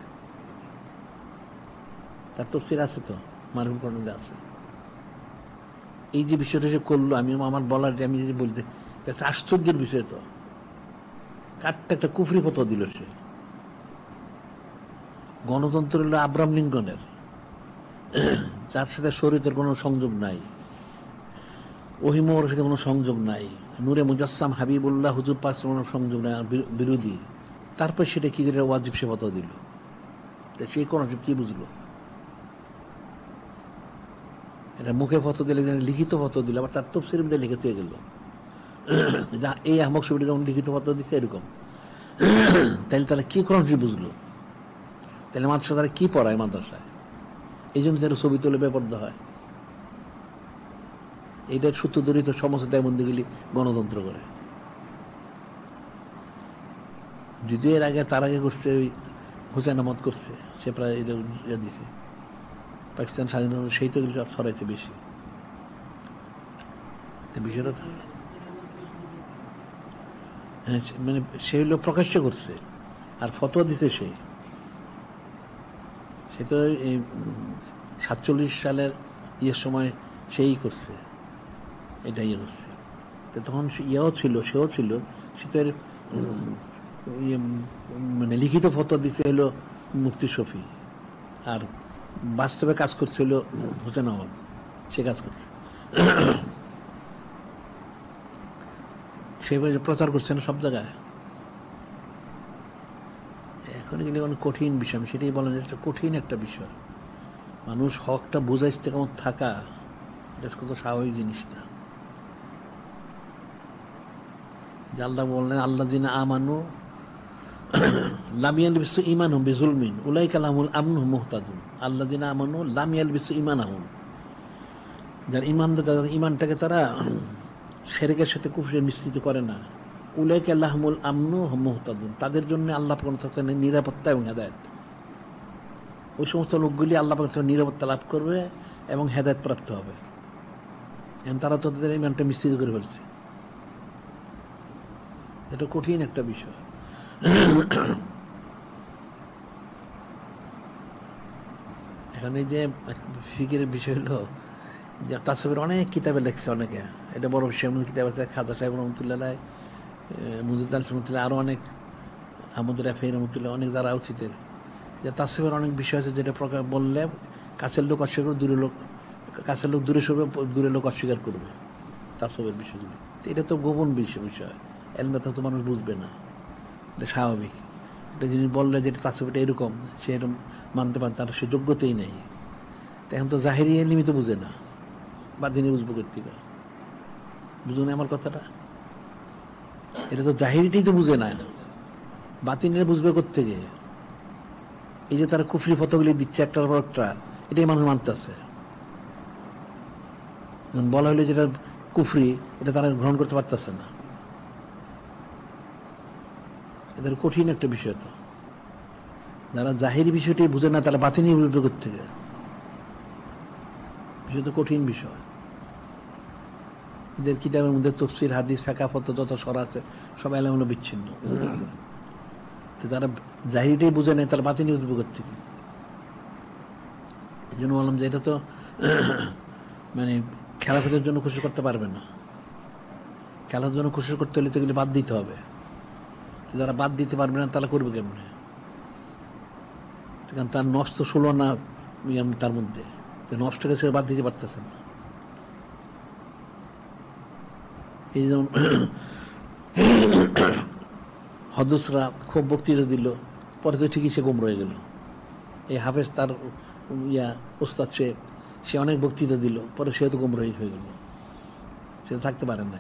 তার তফসির আছে তো, মারহুম কর্ণে আছে। এই যে বিষয়টা সে করলো, আমি আমার বলার, আমি যে বলতে, একটা আশ্চর্যের বিষয় তো, কারটা একটা কুফরি ফতোয়া দিল সে। গণতন্ত্র হলো আব্রাহাম লিঙ্কনের, যার সাথে শরীয়তের কোনো সংযোগ নাই, ওহিমোর সাথে কোনো সংযোগ নাই, নূরে মুজাসসাম হাবিবুল্লাহ হুজুর পাক কোনো সংযোগ নাই, বিরোধী। তারপর সেটা কি করে ওয়াজিব সে ফতোয়া দিল? সে কোন কি বুঝলো? এটা মুখে ফতোয়া দিলে, লিখিত ফতোয়া দিল, আবার তার তফসির মধ্যে লিখিত হয়ে গেল। এই আহমক ছবিটা যেমন লিখিত ফতোয়া দিচ্ছে এরকম, তাহলে তারা কি কোরআন শরীফ বুঝলো? তাহলে মাদ্রাসা তারা কি পড়ায় মাদ্রাসায়? এই জন্য তারা ছবি তুলে বেপরদা হয়। এইটার সূত্র ধরেই তো সমস্ত দেবন্দিগুলি গণতন্ত্র করে। যদিও এর আগে, তার আগে করছে ওই হুসেন আহমদ করছে, সে প্রায় এটা দিছে পাকিস্তান স্বাধীনতা, সেই তো সব ছড়াইছে বেশি। বিষয়টা হ্যাঁ, মানে সে হলো প্রকাশ্য করছে, আর ফতোয়া দিছে সে তো এই 47 সালের ইয়ের সময় সেই করছে, এটা ইয়ে করছে। তো তখন ইয়েও ছিল, সেও ছিল, সে তো মানে লিখিত ফতোয়া দিছে হলো মুফতি শফি, আর বাস্তবে কাজ করছিল হোসেন আহমদ, সে কাজ করছে, সেভাবে প্রচার করছে না সব জায়গায়। এখন গেলে অনেক কঠিন বিষয়, আমি সেটাই বলেন, এটা কঠিন একটা বিষয়। মানুষ হকটা বুঝাইতে কেমন থাকা, এটা কত স্বাভাবিক জিনিস না। যে আল্লাহ বললেন আল্লাহ জিনা আমানু লাম ইয়ালবিসু ঈমানহুম বিযুলমিন উলাইকা লাহুমুল আমনু মুহতাদুন। আল্লাহ জিনা আমানু লাম ইয়ালবিসু ঈমানাহুম, যারা ঈমানদার, যারা ঈমানটাকে তারা শিরকের সাথে কুফরে মিশ্রিত করে না, উলাইকা লাহুমুল আমনু মুহতাদুন, তাদের জন্য আল্লাহ পাক তাআলা নিরাপত্তা এবং হেদায়েত। ওই সমস্ত লোকগুলি আল্লাহ পাক তাআলা নিরাপত্তা লাভ করবে এবং হেদায়েত প্রাপ্ত হবে। এখন তারা তো তাদের ঈমানটা মিশ্রিত করে ফেলছে, এটা কঠিন একটা বিষয়। এখানে যে ফিকির বিষয় হলো যে তাসবির অনেক কিতাবে লেখছে অনেকে, এটা বড় সেমন কিতাব আছে, খাজা সাহেব রহমতুল্লাহ, মুজিদ আল রহমতুল্লাহ, আরও অনেক, আহমদ রাফি রহমতুল্লাহ, অনেক যারা উচিতের, যে তাসবির অনেক বিষয় আছে যেটা প্রকার বললে কাছের লোক অস্বীকার করবে, দূরের লোক, কাছের লোক দূরে সরবে, দূরের লোক অস্বীকার করবে তাসবির বিষয়গুলি। এটা তো গোপন বিষয়, এলমে তো মানুষ বুঝবে না, এটা স্বাভাবিক। একটা জিনিস বললে যেটা তাসবিটা এরকম, সে এরকম মানতে পারে, তার সে যোগ্যতাই নেই। এখন তো জাহেরি এলিমি তো বুঝে না, বাদিনী বুঝবো কর্তিকা, বুঝুন আমার কথাটা, এটা তো জাহেরিটাই তো বুঝে না, বাতিনিরা বুঝবে কোত্থেকে? এই যে তারা কুফরি ফতোগুলি দিচ্ছে একটার পর একটা, এটাই মানুষ মানতেছে। বলা হলে যেটা কুফরি, এটা তারা গ্রহণ করতে পারতেছে না। এদের কঠিন একটা বিষয়। তো যারা জাহেরি বিষয়টি বুঝে না, তারা বাতিনি বুঝবে কোত্থেকে? বিষয় তো কঠিন বিষয়। এদের কিতাবের মধ্যে তফসির, হাদিস, ফিকহ, ফতোয়া যত সরা আছে সব এলোমেলো বিচ্ছিন্ন। তো যারা জাহিরিটাই বুঝে নেয়, তারা বাতিনি বুঝবে কোত্থেকে? এই জন্য বললাম যে এটা তো মানে খেলাফতের জন্য খুশি করতে পারবে না। খেলার জন্য খুশি করতে হলে তো এগুলি বাদ দিতে হবে। যারা বাদ দিতে পারবে না তারা করবে কেমনে? কারণ তার নষ্ট ষোলো না তার মধ্যে, নষ্টকে সে বাদ দিতে পারতেছে না। এই যেমন হদসরা খুব বক্তৃতা দিল, পরে তো ঠিকই সে গুম রয়ে গেল। এই হাফেজ তার ওস্তাদ, সে অনেক বক্তৃতা দিল, পরে সে তো গুমরাহী হয়ে গেল, সে থাকতে পারে না।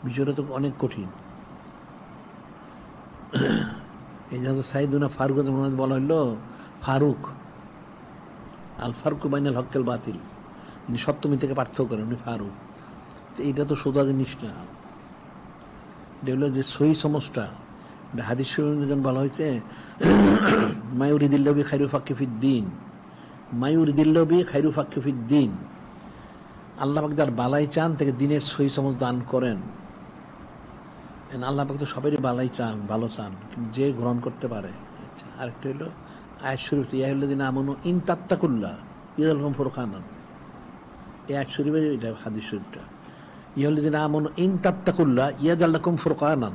বিষয়টা তো অনেক কঠিন। এই যে সাইদুনা ফারুক বলা হইল, ফারুক আল ফারুক বাইনাল হক্কেল বাতিল, তিনি সত্য মিথ্যাকে পার্থক্য করেন, উনি ফারুক। এইটা তো সোজা জিনিস না। এটা হলো যে সহি সমস্যা, হাদিস শরীফে যেন বলা হয়েছে মায়ুরিদিল্লাবি খায়রু ফাক্কিফিদ্দিন, মায়ুরিদিল্লাবি খায়রু ফাক্কিফিদ্দিন, আল্লাহ পাক যার বালাই চান তাকে দিনের সহি সমজ দান করেন। আল্লাহ পাক তো সবারই বালাই চান, ভালো চান, কিন্তু যে গ্রহণ করতে পারে। আরেকটা হলো আয়াত শরীফ, ইয়াহুল্লাযিনা আমানু ইন তাত্তাকুল্লাহ ইয়াজআলকুম ফুরকানান, এই আয়াত শরীফের এটা হাদিস শরীফটা, ইয়াহুল্লাযিনা আমানু ইন তাত্তাকুল্লাহ ইয়াজআলকুম ফুরকানান,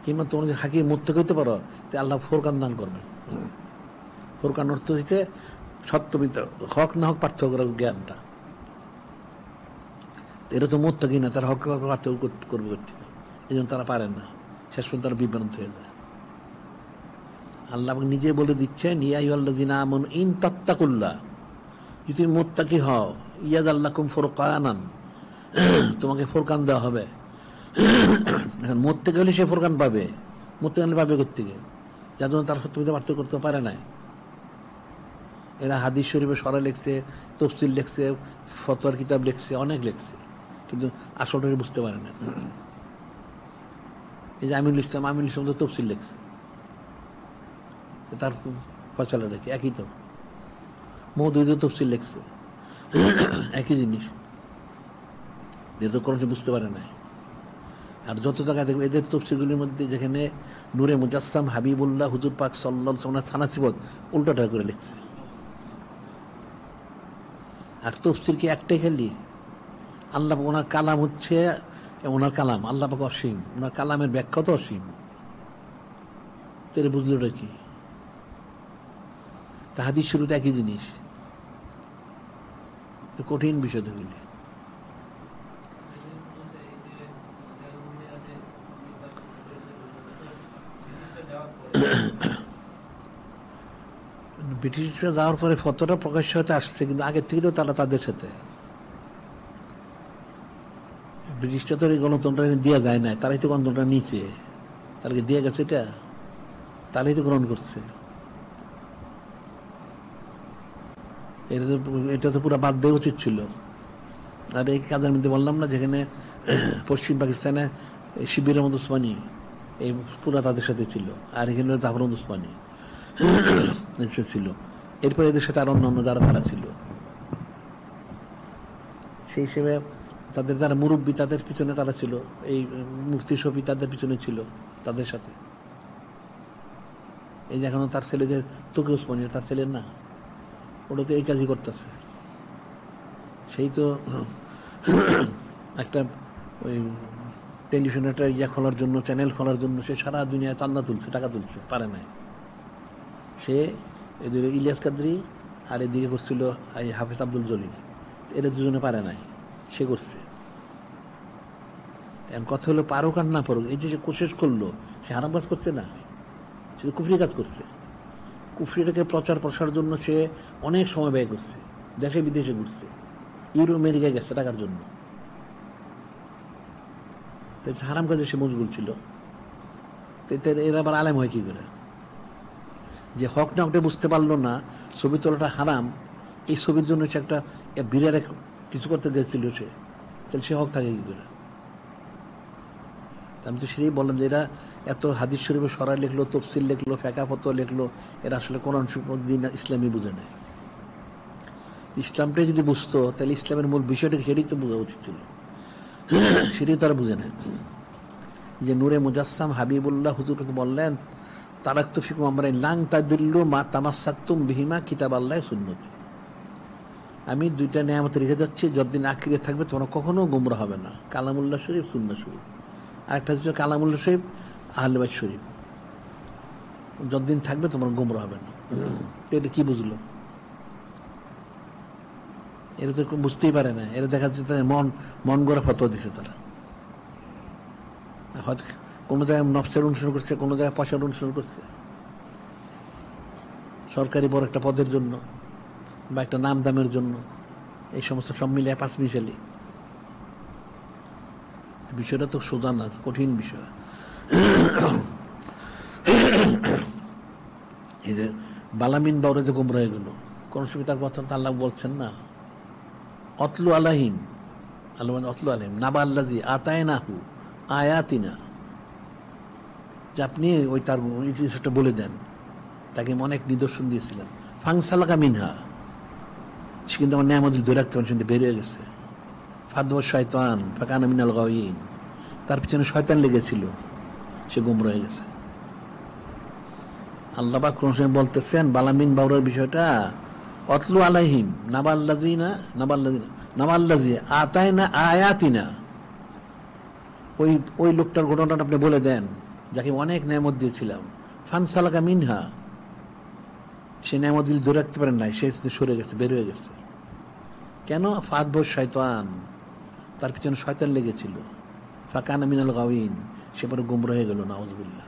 কিংবা তোমরা যে হাকিম মুত্তাকি হতে পারো, তে আল্লাহ ফুরকান দান করবেন। ফুরকান অর্থ হচ্ছে সত্য মিথ্যা, হক না হক পার্থক্য করার জ্ঞানটা। এটা তো মুত্তাকি না, তারা হক পার্থক্য করবে, এই জন্য তারা পারেন না, শেষ পর্যন্ত তারা বিভ্রান্ত হয়ে যায়। আল্লাহ নিজে বলে দিচ্ছেন ইয়া আইয়ুহাল্লাযিনা আমানু ইন তাত্তাকুল্লাহ, যদি তুমি মুত্তাকি হও, ইয়াজআলকুম ফুরকানান, তোমাকে ফুরকান দেওয়া হবে। এখন মুত্তাকি হলে সে ফুরকান পাবে, মুত্তাকি হলে পাবে কোত্থেকে? যার জন্য তার সত্য মিথ্যা পার্থক্য করতে পারে না। এরা হাদিস শরীফে সরা লিখছে, তফসিল লিখছে, ফতোয়ার কিতাব লিখছে, অনেক লিখছে, কিন্তু আসলটা বুঝতে পারে না। এই যে আমিনুল ইসলাম তো তফসিল লিখছে, তার ফয়সালা রেখে একই তো, মওদুদি তফসিল লিখছে, একই জিনিস, যেহেতু কোনো বুঝতে পারে না। আর যত জায়গায় দেখবে এদের তফসিলগুলির মধ্যে যেখানে নূরে মুজাসসাম হাবিবুল্লাহ হুজুর পাক সাল্লাল্লাহু আলাইহি ওয়াসাল্লাম সানাসিবত উল্টাটা করে লিখছে। আর তফসির কি একটাই খালি? আল্লাহ ওনার কালাম হচ্ছে ওনার কালাম, আল্লাহ পাক অসীম, ওনার কালামের ব্যাখ্যা তো অসীম, তেরে বুঝলো কি? তা হাদিস শুরুতে একই জিনিস, তো কঠিন বিষয় তো এগুলি। ব্রিটিশরা যাওয়ার পরে ফতোটা প্রকাশ্য হতে আসছে, কিন্তু আগের থেকে তো তারা তাদের সাথে, ব্রিটিশরা তো এই গণতন্ত্র দেওয়া যায় না, তারাই তো গণতন্ত্র নিচে, তাদেরকে দিয়ে গেছে, এটা তারাই তো গ্রহণ করছে। এটা তো পুরো বাদ দেওয়া উচিত ছিল। আর এই কাজের মধ্যে বললাম না, যেখানে পশ্চিম পাকিস্তানে শিবির আহমদ উসমানী এই পুরা তাদের সাথে ছিল, আর এখানে জাফর আহমদ উসমানী ছিল। এরপরে এদের সাথে আর অন্যান্য যারা তারা ছিল, সেই হিসেবে তাদের যারা মুরব্বী তাদের পিছনে তারা ছিল, এই মুফতি শফি তাদের পিছনে ছিল তাদের সাথে। এই যে এখনো তার ছেলে যে তকি উসমানী, তার ছেলে না, ওটা তো এই কাজই করতেছে। সেই তো একটা ওই টেলিভিশনে একটা ইয়া খোলার জন্য, চ্যানেল খোলার জন্য সে সারা দুনিয়ায় চান্দা তুলছে, টাকা তুলছে, পারে নাই। সে এদের ইলিয়াস কাদরি আর এদিকে করছিল এই হাফিজ আব্দুল জলিল, এদের দুজনে পারে নাই, সে করছে। এখন কথা হলো পারুক আর না পারুক, এই যে সে কোশিশ করলো, সে হারাম কাজ করছে না, সে কুফরি কাজ করছে। কুফরিটাকে প্রচার প্রসার জন্য সে অনেক সময় ব্যয় করছে, দেশে বিদেশে ঘুরছে, ইউরো আমেরিকায় গেছে টাকার জন্য। হারাম কাজে সে মশগুল ছিল। এরা আবার আলেম হয় কি করে? যে হক না ওটা বুঝতে পারলো না, ছবি তোলাটা হারাম, এই ছবির জন্য সে একটা বিরাট কিছু করতে গেছিল, সে তাহলে সে হক থাকে কি করে? আমি তো সেটাই বললাম যে এরা এত হাদিস শরীফে সরাই লিখলো, তফসিল লিখলো, ফেকা ফতোয়া লিখলো, এরা আসলে কোরআন দিন ইসলামই বুঝে নেয়। ইসলামটাই যদি বুঝতো তাহলে ইসলামের মূল বিষয়টা সেটাই তো বোঝা উচিত ছিল, সেটাই তারা বুঝে নেয়। যে নূরে মুজাসসাম হাবিবুল্লাহ হুজুর বললেন, তারাক্তু ফিকুম আমরাইন লাং তাদিল্লু মা তামাসসাকতুম বিহিমা কিতাবাল্লাহি সুন্নতি। আমি দুইটা নেয়ামত রেখে যাচ্ছি, যতদিন আঁকড়ে থাকবে তোমরা কখনো গোমরা হবে না, কালামুল্লাহ শরীফ, সুন্নাহ শরীফ। আরেকটা হচ্ছে কালামুল্লাহ শরীফ, আহলে বাইত শরীফ। যতদিন থাকবে তোমরা গোমরা হবে না। এটা কি বুঝলো? এরা তো বুঝতেই পারে না। এরা দেখা যাচ্ছে তাদের মন গড়া ফতোয়া দিচ্ছে তারা। হয়তো কোনো জায়গায় নফসের অনুসরণ করছে, কোনো জায়গায় পয়সার অনুসরণ করছে, সরকারি বড় একটা পদের জন্য বা একটা নাম দামের জন্য, এই সমস্ত সব মিলিয়ে পাঁচ মিশালি। বিষয়টা তো সোজা না, কঠিন বিষয়। এই যে বালামিন বাউরে যে গুমরা হয়ে গেল, কোন সময় তার কথা আল্লাহ বলছেন না, অতলু আলাহিম, আল্লাহ মানে অতলু আলাহিম নাবা আল্লাজি আতায়নাহু আয়াতিনা, যে আপনি ওই তার ইতিহাসটা বলে দেন, তাকে অনেক নিদর্শন দিয়েছিলেন। ফাংসালাকা মিনহা, সে কিন্তু আমার নেয়ামত ধরে রাখতে পারেন, কিন্তু বেরিয়ে গেছে। ফাদওয়া শয়তান ফাকানা মিনাল গাওয়িন, তার পিছনে শয়তান লেগেছিল, সে গুমরা হয়ে গেছে। আল্লাহ পাক কোন সময় বলতেছেন বালামিন বাউরার বিষয়টা, অতলু আলাইহিম নাবাল্লাজিনা নাবাল্লাজিনা নাবাল্লাজি আতায়না আয়াতিনা, ওই ওই লোকটার ঘটনাটা আপনি বলে দেন, যাকে অনেক নেয়ামত দিয়েছিলাম। ফানসালাকা মিনহা, সে নেয়ামত দিল ধরে রাখতে পারেন নাই, সে সরে গেছে, বের হয়ে গেছে। কেন? ফাদওয়া শয়তান, তার পিছনে শয়তান লেগেছিল। ফাকানা মিনাল গাওয়িন, সে পরে গুমরা হয়ে গেল, নাউযুবিল্লাহ।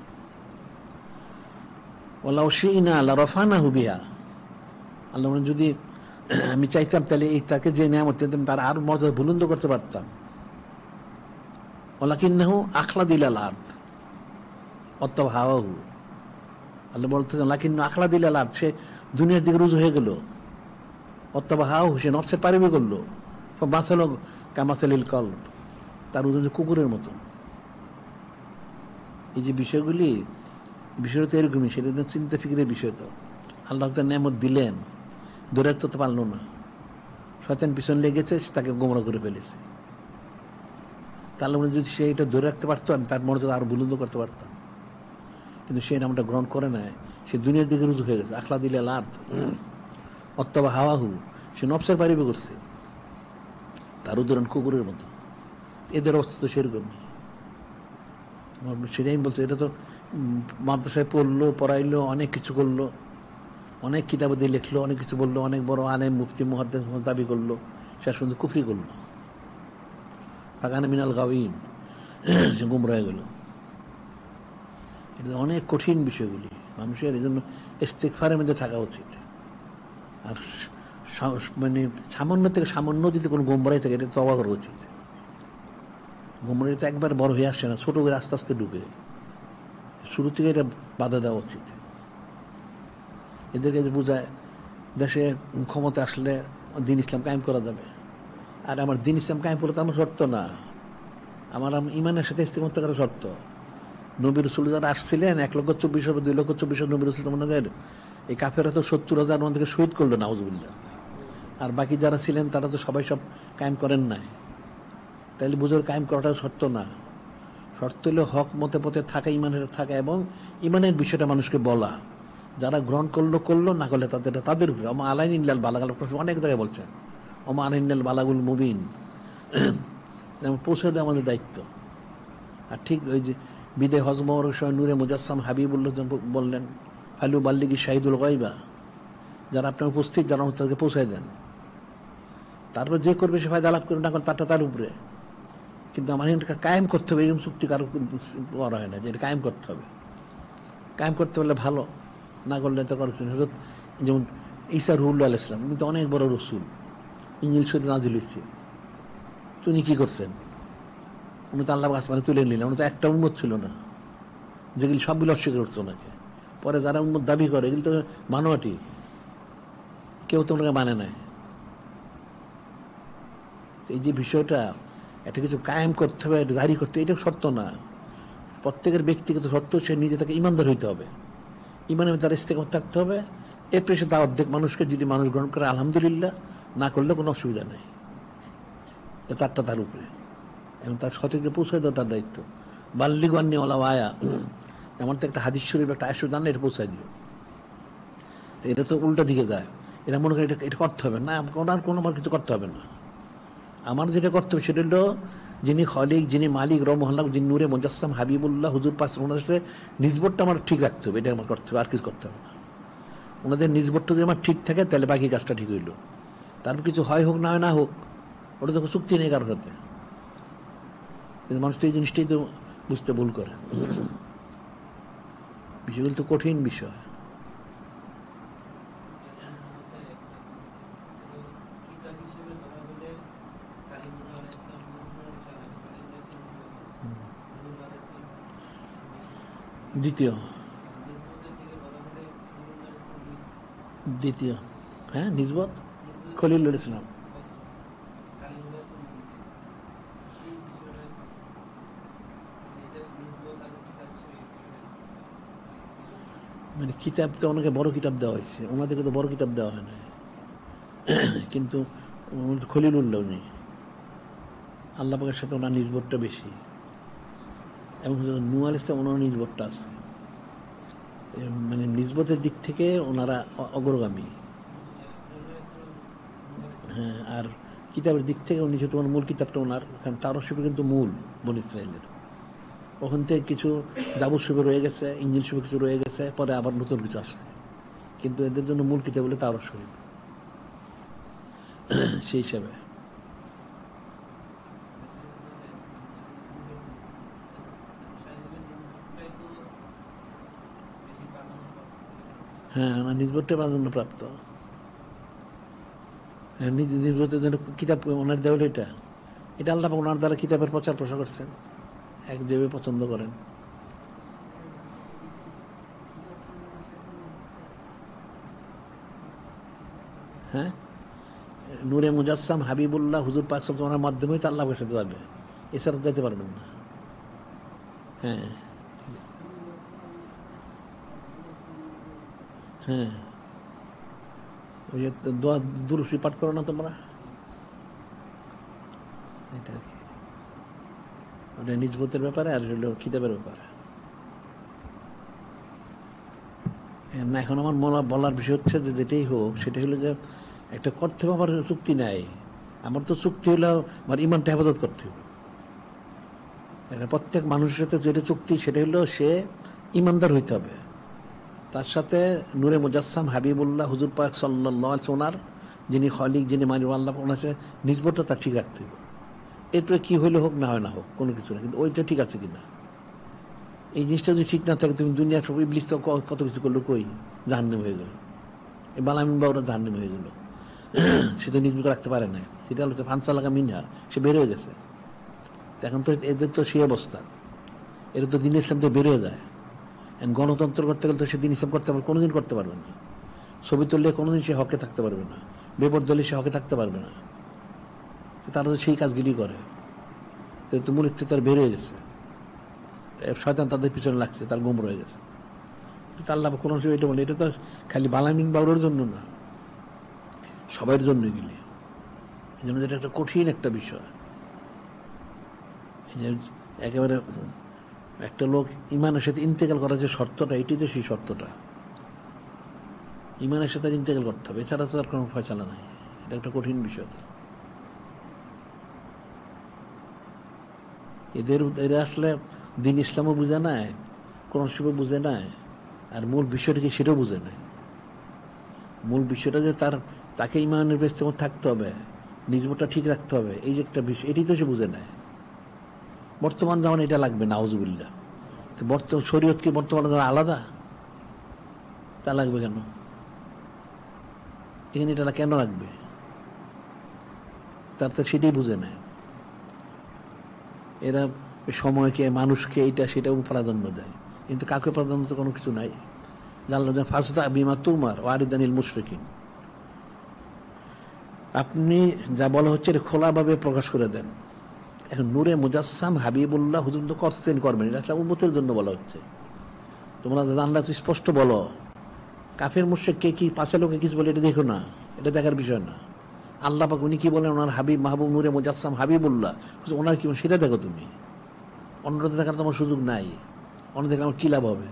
ওয়ালাউ শি'না লারাফানাহু বিহা, আল্লাহ বলেন যদি আমি চাইতাম তাহলে এই তাকে যে নিয়ামত দিতাম তার আর মর্যাদা বুলন্দ করতে পারতাম। ওয়ালাকিন্নাহু আখলাদা ইলাল আরদ ওয়াত্তাবা হাওয়াহু, আল্লাহ বলতেছেন লাকিন্নাহু আখলাদা ইলাল আরদ, সে দুনিয়ার দিকে রুজু হয়ে গেল। ওয়াত্তাবা হাওয়াহু, সে নফসের পারিবি করলো। ফামাসালু কামাসালিল কলব, তার ওজন কুকুরের মতো। এই যে বিষয়গুলি, বিষয়টা তো এরকমই, সেটা তো চিন্তা ফিকিরের বিষয়। তো আল্লাহ তার নেয়ামত দিলেন, ধরে রাখতে তো পারলো না, শয়তান পিছন লেগেছে, তাকে গোমরা করে ফেলেছে। তাহলে যদি সে এটা ধরে রাখতে পারতো, আমি তার মর্যাদা আরো বুলন্দ করতে পারতাম, কিন্তু সে নামটা গ্রহণ করে নেয়, সে দুনিয়ার দিকে রুজু হয়ে গেছে। আখলা দিলে লাভ অত্তবা হাওয়াহু, সে নফসের পারিবে করছে, তার উদাহরণ কুকুরের মতো। এদের অবস্থা তো সেরকমই। সেটাই আমি বলছি, এটা তো মাদ্রাসায় পড়লো, পড়াইলো, অনেক কিছু করলো, অনেক কিতাব দিয়ে লিখলো, অনেক কিছু বললো, অনেক বড় আলেম মুফতি মুহাদ্দিস দাবি করলো, শেষ পর্যন্ত কুফরি করলো, ফাকানা মিনাল গাওয়িন, গুমরা হয়ে গেল। এটা অনেক কঠিন বিষয়গুলি, মানুষের এই জন্য ইস্তিগফারের মধ্যে থাকা উচিত। আর মানে সামান্য থেকে সামান্য যদি কোনো গোমরাই থাকে, এটা তওবা করা উচিত। গোমরাই তো একবার বড় হয়ে আসছে না, ছোট করে আস্তে আস্তে ঢুকে, শুরু থেকে এটা বাধা দেওয়া উচিত। এদেরকে যে বোঝায় দেশে ক্ষমতা আসলে দিন ইসলাম কায়েম করা যাবে, আর আমার দিন ইসলাম কায়েম করলে তো আমার শর্ত না, আমার ইমানের সাথে ইস্তেকামত করা শর্ত। নবী রাসূল যারা আসছিলেন 1,24,000 2,24,000 নবী রাসূল আমাদের, এই কাফেররা তো 70,000 আমাদেরকে শহীদ করলো, নাউজুবিল্লাহ। আর বাকি যারা ছিলেন তারা তো সবাই সব কায়েম করেন নাই। তাইলে বুঝোর কায়েম করাটা শর্ত না, শর্ত হলো হক মতে পথে থাকা, ইমানের থাকা, এবং ইমানের বিষয়টা মানুষকে বলা। যারা গ্রহণ করলো করলো, না করলে তাদের উপরে ওমা আলাইনিল্লাল বালাগাল, অনেক জায়গায় বলছেন ওমা আলাইনিল্লাল বালাগুল মুবিন, পৌঁছে দেওয়া আমাদের দায়িত্ব। আর ঠিক ওই যে বিদায় হজমর সময় নূরে মুজাসসাম হাবিবুল্লাহ বললেন ফালু বাল্লিগি শাহিদুল গায়বা, যারা আপনার উপস্থিত, যারা তাদেরকে পৌঁছায় দেন। তারপর যে করবে সে ফায়দা লাভ করবে, না করে তারটা তার উপরে। কিন্তু আমার এটা কায়েম করতে হবে, এরকম চুক্তি কারো করা হয় না যে এটা কায়েম করতে হবে। কায়েম করতে পারলে ভালো, না করলে তো করা। যেমন ঈসা রুহুল্লাহ আলাইহিস সালাম, উনি তো অনেক বড় রসুল, ইনজিল শরীফ নাজিল হয়েছে, তো উনি কি করছেন? উনি তো আল্লাহ আসমানে তুলে নিলেন, উনি তো একটা উম্মত ছিল না, যেগুলি সবগুলো অস্বীকার করছে ওনাকে। পরে যারা উম্মত দাবি করে, এগুলি তো মানবাটি, কেউ তো ওনাকে মানে নাই। এই যে বিষয়টা, একটা কিছু কায়েম করতে হবে, এটা জারি করতে, এটা সত্য না। প্রত্যেকের ব্যক্তিগত সত্য, সে নিজে তাকে ইমানদার হইতে হবে, ইমানের তার ইস্তেকামত থাকতে হবে। এরপরে সে দাওয়াত দেখ মানুষকে, যদি মানুষ গ্রহণ করে আলহামদুলিল্লাহ, না করলে কোনো অসুবিধা নেই, তারটা তার উপরে। এবং তার সঠিক পৌঁছে দেওয়া তার দায়িত্ব। বাল্লিগু আন্নী ওয়ালাউ আয়া, আমার তো একটা হাদিস শরীফ, একটা আয়াত জানলে এটা পৌঁছায় দিও। তো এটা তো উল্টা দিকে যায়, এরা মনে করে এটা করতে হবে না, ওনার কোনোবার কিছু করতে হবে না। আমার যেটা করতে হবে সেটা হলো, যিনি খলিক, যিনি মালিক রহমাল্লাহ, যিনি নূরে মুজাসসাম হাবিবুল্লাহ হুজুর পাশ, ওনাদের সাথে নিজবরটা আমার ঠিক রাখতে হবে, এটা আমার করতে হবে, আর কিছু করতে হবে না। ওনাদের নিজবরটা যদি আমার ঠিক থাকে, তাহলে বাকি কাজটা ঠিক হইল। তারপর কিছু হয় হোক, না হয় না হোক, ওটা তো চুক্তি নেই কারোর সাথে। মানুষ তো এই জিনিসটাই তো বুঝতে ভুল করে। বিষয়গুলো তো কঠিন বিষয়। দ্বিতীয় দ্বিতীয় হ্যাঁ, নিজবত খলিলুল ইসলাম। মানে কিতাব তো ওনাকে বড় কিতাব দেওয়া হয়েছে, ওনাদেরকে তো বড় কিতাব দেওয়া হয় না, কিন্তু খলিলুল্লাহ উনি, আল্লাহ পাকের সাথে ওনার নিজবতটা বেশি, এবং নূহ আলাইহিস সালাম ওনার নিজবতটা আছে। মানে নিজবতের দিক থেকে ওনারা অগ্রগামী। হ্যাঁ, আর কিতাবের দিক থেকে উনি যেহেতু মূল কিতাবটা ওনার, কারণ তাওরাত শরীফ কিন্তু মূল বনী ইসরাইলের, ওখান থেকে কিছু জাবুর শরীফে রয়ে গেছে, ইনজিল শরীফে কিছু রয়ে গেছে, পরে আবার নতুন কিছু আসছে, কিন্তু এদের জন্য মূল কিতাব হলো তাওরাত শরীফ। সেই হিসাবে হ্যাঁ, ওনার নিজবতটা প্রাধান্য প্রাপ্ত। হ্যাঁ, নিজবতের জন্য কিতাব ওনার দেওয়া হলো, এটা এটা আল্লাহ পাক ওনার দ্বারা কিতাবের প্রচার প্রসার করছেন, এক যেভাবে পছন্দ করেন। হ্যাঁ, নূরে মুজাসসাম হাবিবুল্লাহ হুজুর পাক সাল্লাল্লাহু আলাইহি ওয়াসাল্লামের মাধ্যমেই তো আল্লাহর সাথে যাবে, এছাড়া যেতে পারবেন না। হ্যাঁ হ্যাঁ, ওই যে দোয়া দুরূদ শরীফ পাঠ করো না তোমরা, এটা আর কি, ওটা নিজবতের ব্যাপারে, আর হলো কিতাবের ব্যাপারে। না, এখন আমার বলার বিষয় হচ্ছে যে যেটাই হোক, সেটা হলো যে একটা করতে হবে, আমার চুক্তি নাই। আমার তো চুক্তি হলো আমার ইমানটা হেফাজত করতে হবে। প্রত্যেক মানুষের সাথে যেটা চুক্তি, সেটা হলো সে ইমানদার হইতে হবে। তার সাথে নূরে মুজাসসাম হাবিবুল্লাহ হুজুর পাক সাল্লাল্লাহু আলাইহি ওনার যিনি খলিক, যিনি মালিক আল্লাহ, ওনার সাথে নিজবতটা ঠিক রাখতে হবে। এরপরে কী হইলে হোক, না হয় না হোক, কোনো কিছু না, কিন্তু ওইটা ঠিক আছে কিনা, এই জিনিসটা যদি ঠিক না থাকে, তুমি দুনিয়ার সব ইবলিস তো কত কিছু করলো, কই জাহান্নাম হয়ে গেল, এই বালামিন বাবুরা জাহান্নাম হয়ে গেল, সে তো নিজবত রাখতে পারে না, সেটা হচ্ছে ফানসা লাগা মিনহা, সে বের হয়ে গেছে। এখন তো এদের তো সেই অবস্থা, এরা তো দিন ইসলাম থেকে বের হয়ে যায়। গণতন্ত্র করতে গেলে তো সে দিন ইসলাম করতে পারবে, কোনোদিন করতে পারবে না। ছবি তুললে কোনোদিন সে হকে থাকতে পারবে না, বেপরদলে সে হকে থাকতে পারবে না। তারা তো সেই কাজগুলি করে, তো মূল ইচ্ছে তার বের হয়ে গেছে, শয়তান তাদের পিছনে লাগছে, তার গুম রয়ে গেছে। আল্লাহ কোন এটা বলে, এটা তো খালি বালামিন বাউরের জন্য না, সবার জন্য গেলে, এই জন্য এটা একটা কঠিন একটা বিষয়। এই যে একেবারে একটা লোক ইমানের সাথে ইন্তেকাল করার যে শর্তটা, এটি তো সেই শর্তটা, ইমানের সাথে ইন্তেকাল করতে হবে, এছাড়া তো আর কোনো ফয়সালা নাই। এটা একটা কঠিন বিষয়। এরা আসলে দিন ইসলামও বুঝে নাই, কোরআন শরীফও বুঝে নাই, আর মূল বিষয়টা কি সেটাও বুঝে নাই। মূল বিষয়টা যে তাকে ইমানের বেস্তে থাকতে হবে, নিজবতটা ঠিক রাখতে হবে, এই যে একটা বিষয়, এটি তো সে বুঝে নেয়। বর্তমান যেমন এটা লাগবে, নাউজুবিল্লাহ। বর্তমান শরীয়ত কি বর্তমানে যেমন আলাদা, তা লাগবে কেন? এখানে এটা কেন রাখবে, তার তো সেটাই বুঝে নেয়। এরা সময়কে, মানুষকে, এইটা সেটাও প্রাধান্য দেয়, কিন্তু কাকে প্রাধান্য তো কোনো কিছু নাই। জানলো যে ফাসদা বিমা তুমার ওয়ারিদানিল মুশরিকিন, আপনি যা বলা হচ্ছে এটা খোলাভাবে প্রকাশ করে দেন। এখন নূরে মুজাসসাম হাবিবুল্লাহ হুজুর তো করছেন, করবেন, এটা একটা উম্মতের জন্য বলা হচ্ছে। তোমরা জানলা তুই স্পষ্ট বলো, কাফের মুশরিক কে কি পাশে লোকে কিছু বলে এটা দেখো না, এটা দেখার বিষয় না। আল্লাহ পাক উনি কি বলেন, ওনার হাবিব মাহবুব নূরে মুজাসসাম হাবিবুল্লাহ ওনার কি সেটা দেখো তুমি, অন্যটা দেখার তোমার সুযোগ নাই। অন্য দেখলে আমার কি লাভ হবে,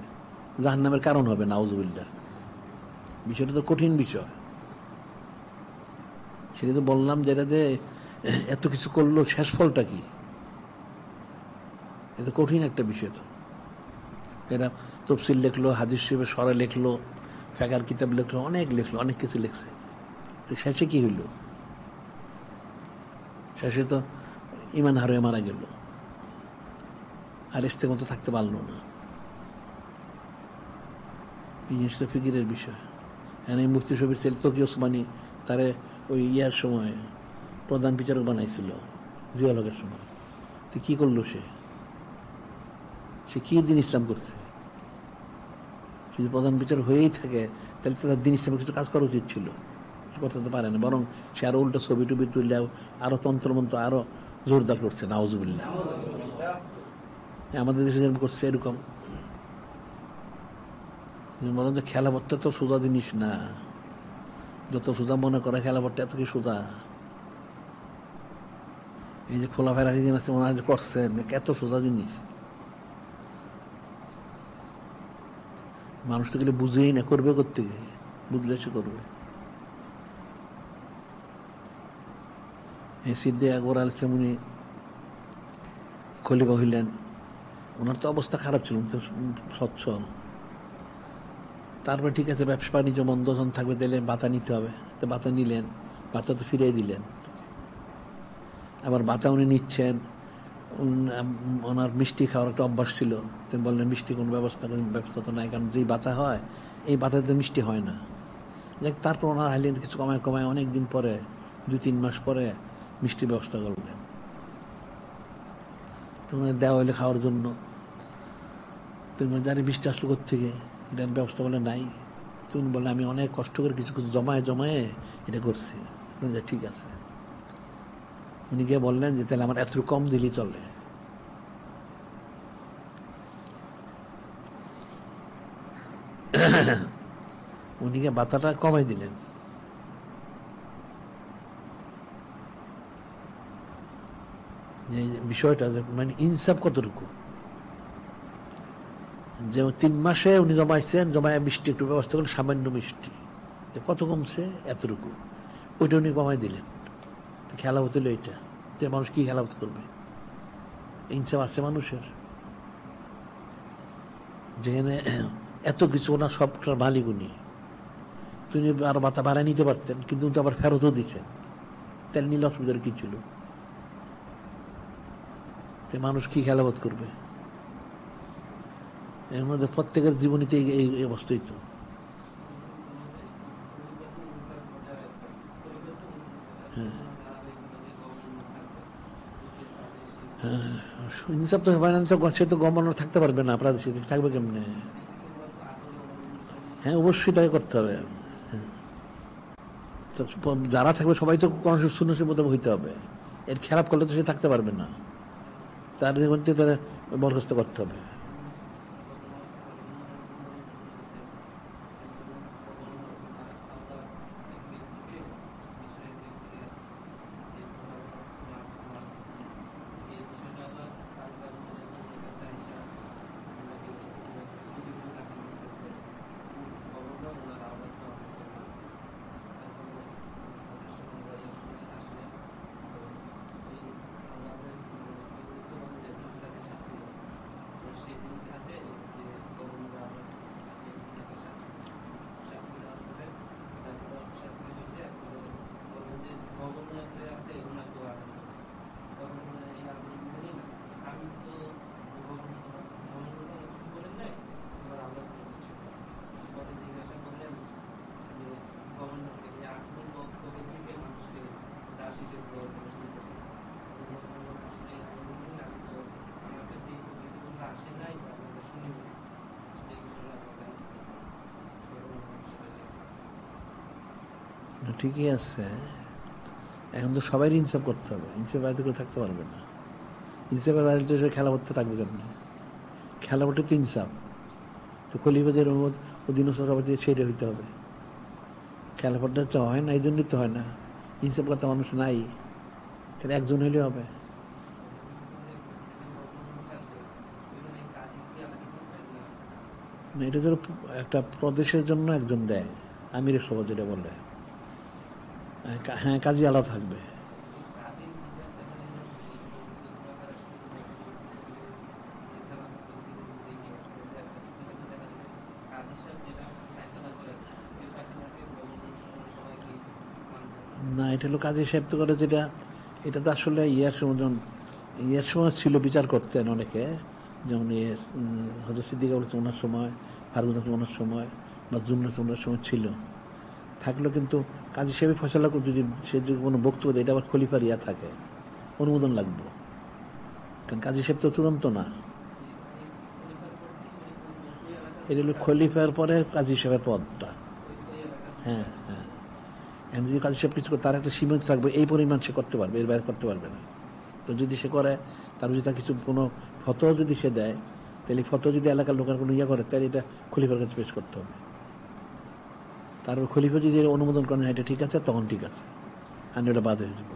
জাহান্নামের কারণ হবে, নাউজুবিল্লাহ। বিষয়টা তো কঠিন বিষয়। সেটা তো বললাম, যেটা যে এত কিছু করলো, শেষ ফলটা কি, এটা কঠিন একটা বিষয়। তো এরা তফসিল লিখলো, হাদিস শরীফের সরা লিখলো, ফেকার কিতাব লিখলো, অনেক লিখলো, অনেক কিছু লিখছে, তো শেষে কি হইল? শেষে তো ইমান হারিয়ে মারা গেল, আর ইস্তেকামত থাকতে পারলো না। এই জিনিসটা ফিকিরের বিষয়। এই মুফতি শফির ছেলে তকি ওসমানী, তারে ওই ইয়ার সময় প্রধান বিচারক বানাইছিল, জিয়াউল হকের সময়। তো কি করলো সে কি দিন ইসলাম করছে? যদি প্রধান বিচার হয়েই থাকে, তাহলে তো তার দিন ইসলামের কিছু কাজ করা উচিত ছিল, করতে তো পারে না, বরং সে আরো উল্টো ছবি টবি তুললে আরো তন্ত্রমন্ত্র আরো জোরদার করছে, নাউজুবিল্লাহ। আমাদের দেশে যেরকম করছে এরকম। বলেন যে খেলাপথটা তো সোজা জিনিস না, যত সোজা মনে করে খেলাপথটা এত কি সোজা? এই যে খোলা ফেরা দিন আছে মনে হয় যে করছেন, এত সোজা জিনিস মানুষ তো গেলে বুঝেই না, করবে করতে গিয়ে, বুঝলে সে করবে। সিদ্ধে আকবর আল ইসলাম উনি খলিফা হইলেন, ওনার তো অবস্থা খারাপ ছিল, সচ্ছল। তারপরে ঠিক আছে, ব্যবসা বাণিজ্য বন্ধ যখন থাকবে, তাহলে বাতা নিতে হবে, তো বাতা নিলেন, বাতা তো ফিরিয়ে দিলেন। আবার বাতা উনি নিচ্ছেন, ওনার মিষ্টি খাওয়ার একটা অভ্যাস ছিল, তিনি বললেন মিষ্টি কোনো ব্যবস্থা তো নাই, কারণ যেই বাতা হয় এই বাতাতে মিষ্টি হয় না। দেখ, তারপর ওনার হাইলেন কিছু কমায় কমায়, অনেক দিন পরে 2-3 মাস পরে মিষ্টির ব্যবস্থা করলেন। তোমার দেওয়া হইলে খাওয়ার জন্য, তুমি জানি মিষ্টি আসলো কোথেকে, এটার ব্যবস্থা বলে নাই। তুমি বলে আমি অনেক কষ্ট করে কিছু কিছু জমায়ে জমায়ে এটা করছি। ঠিক আছে। উনি গিয়ে বললেন যে তাহলে আমার এত কম দিলেই চলে। উনি গিয়ে বাতাটা কমাই দিলেন। যে বিষয়টা মানে ইনসাফ কতটুকু, যে 3 মাসে উনি জমাইছেন, জমায় মিষ্টি একটু ব্যবস্থা করলেন, সামান্য মিষ্টি, কত কমছে, এতটুকু, ওইটা উনি কমাই দিলেন। খেলা হতো এইটা, যে মানুষ কি খেলাফত করবে? ইনসাফ আছে মানুষের? যেখানে এত কিছু ওনার সবটার মালিক উনি। তিনি আরো মাথা ভাড়া নিতে পারতেন, কিন্তু উনি তো আবার ফেরতও দিচ্ছেন, তাহলে নিলে অসুবিধার কি ছিল? মানুষ কি খেলাবোধ করবে? এর মধ্যে প্রত্যেকের জীবনীতে এই অবস্থাই তো। হ্যাঁ হ্যাঁ, ইনসাফ তো হয় না, সে তো গভর্নর থাকতে পারবে না, প্রাদেশিক থাকবে কেমনে? হ্যাঁ, অবশ্যই তাই করতে হবে। হ্যাঁ, যারা থাকবে সবাই তো সুন্নতের মোতাবেক হইতে হবে। এর খেলাপ করলে তো সে থাকতে পারবে না, তার মধ্যে তারা বরখাস্ত করতে হবে। ঠিকই আছে, এখন তো সবাই ইনসাফ করতে হবে, ইনসাফ বাইরে কেউ থাকতে পারবে না। ইনসাফের বাইরে তো খেলা করতে থাকবে কেমনি? খেলা করতে তো ইনসাফ, তো খলিফাদের অধীনস্থ সভাপতি ছেড়ে হইতে হবে। খেলা করতে হচ্ছে হয় না, এই জন্যই তো হয় না, ইনসাফ করতে মানুষ নাই, তাহলে একজন হইলে হবে। এটা তো একটা প্রদেশের জন্য একজন দেয়, আমিরের সভা যেটা বলে। হ্যাঁ, কাজী আলাদা থাকবে। না, এটা হলো কাজী সাহেব তো করে যেটা, এটা তো আসলে ইয়ার সময় ছিল, বিচার করতেন অনেকে, যেমন হজরত সিদ্দিক ওনার সময়, ফারুক ওনার সময়, বা জুমনাথ ওনার সময় ছিল, থাকলো। কিন্তু কাজী সাহেব ফয়সালা যদি সে যদি কোনো বক্তব্য দেয়, এটা আবার খলিফার ইয়া থাকে, অনুমোদন লাগবে, কারণ কাজী সাহেব তো চূড়ান্ত না। এটা হলো খলিফার পরে কাজী সাহেবের পদটা। হ্যাঁ হ্যাঁ, এখন যদি কাজী সাহেব কিছু করে, তার একটা সীমিত থাকবে, এই পরিমাণ সে করতে পারবে, এর বাইরে করতে পারবে না। তো যদি সে করে, তার যদি তার কিছু কোনো ফতোয়া যদি সে দেয়, তাহলে ফতোয়া যদি এলাকার লোকের কোনো ইয়ে করে, তাহলে এটা খলিফার কাছে পেশ করতে হবে। তারপর খলিফা যদি অনুমোদন করেন এটা ঠিক আছে, তখন ঠিক আছে, আর এটা বাদ হয়ে যাবে।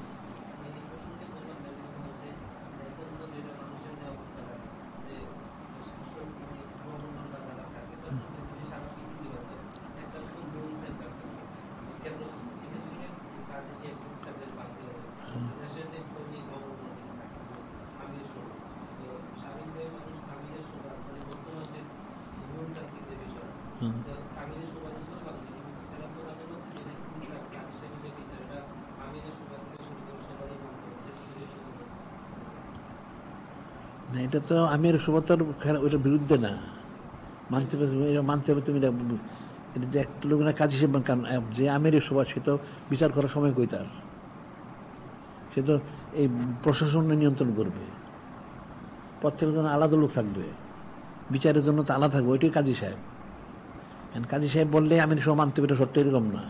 না, এটা তো আমির সুবতার ওইটার বিরুদ্ধে না, মানতে হবে, মানতে হবে তুমি। এটা যে একটা লোক না কাজী সাহেব, কারণ যে আমির সভা, সে তো বিচার করার সময় কই তার, সে তো এই প্রশাসন নিয়ন্ত্রণ করবে, প্রত্যেকের জন্য আলাদা লোক থাকবে, বিচারের জন্য তো আলাদা থাকবে, ওইটাই কাজী সাহেব। কাজী সাহেব বললে আমির সভা মানতে হবে, এটা সত্য এরকম না।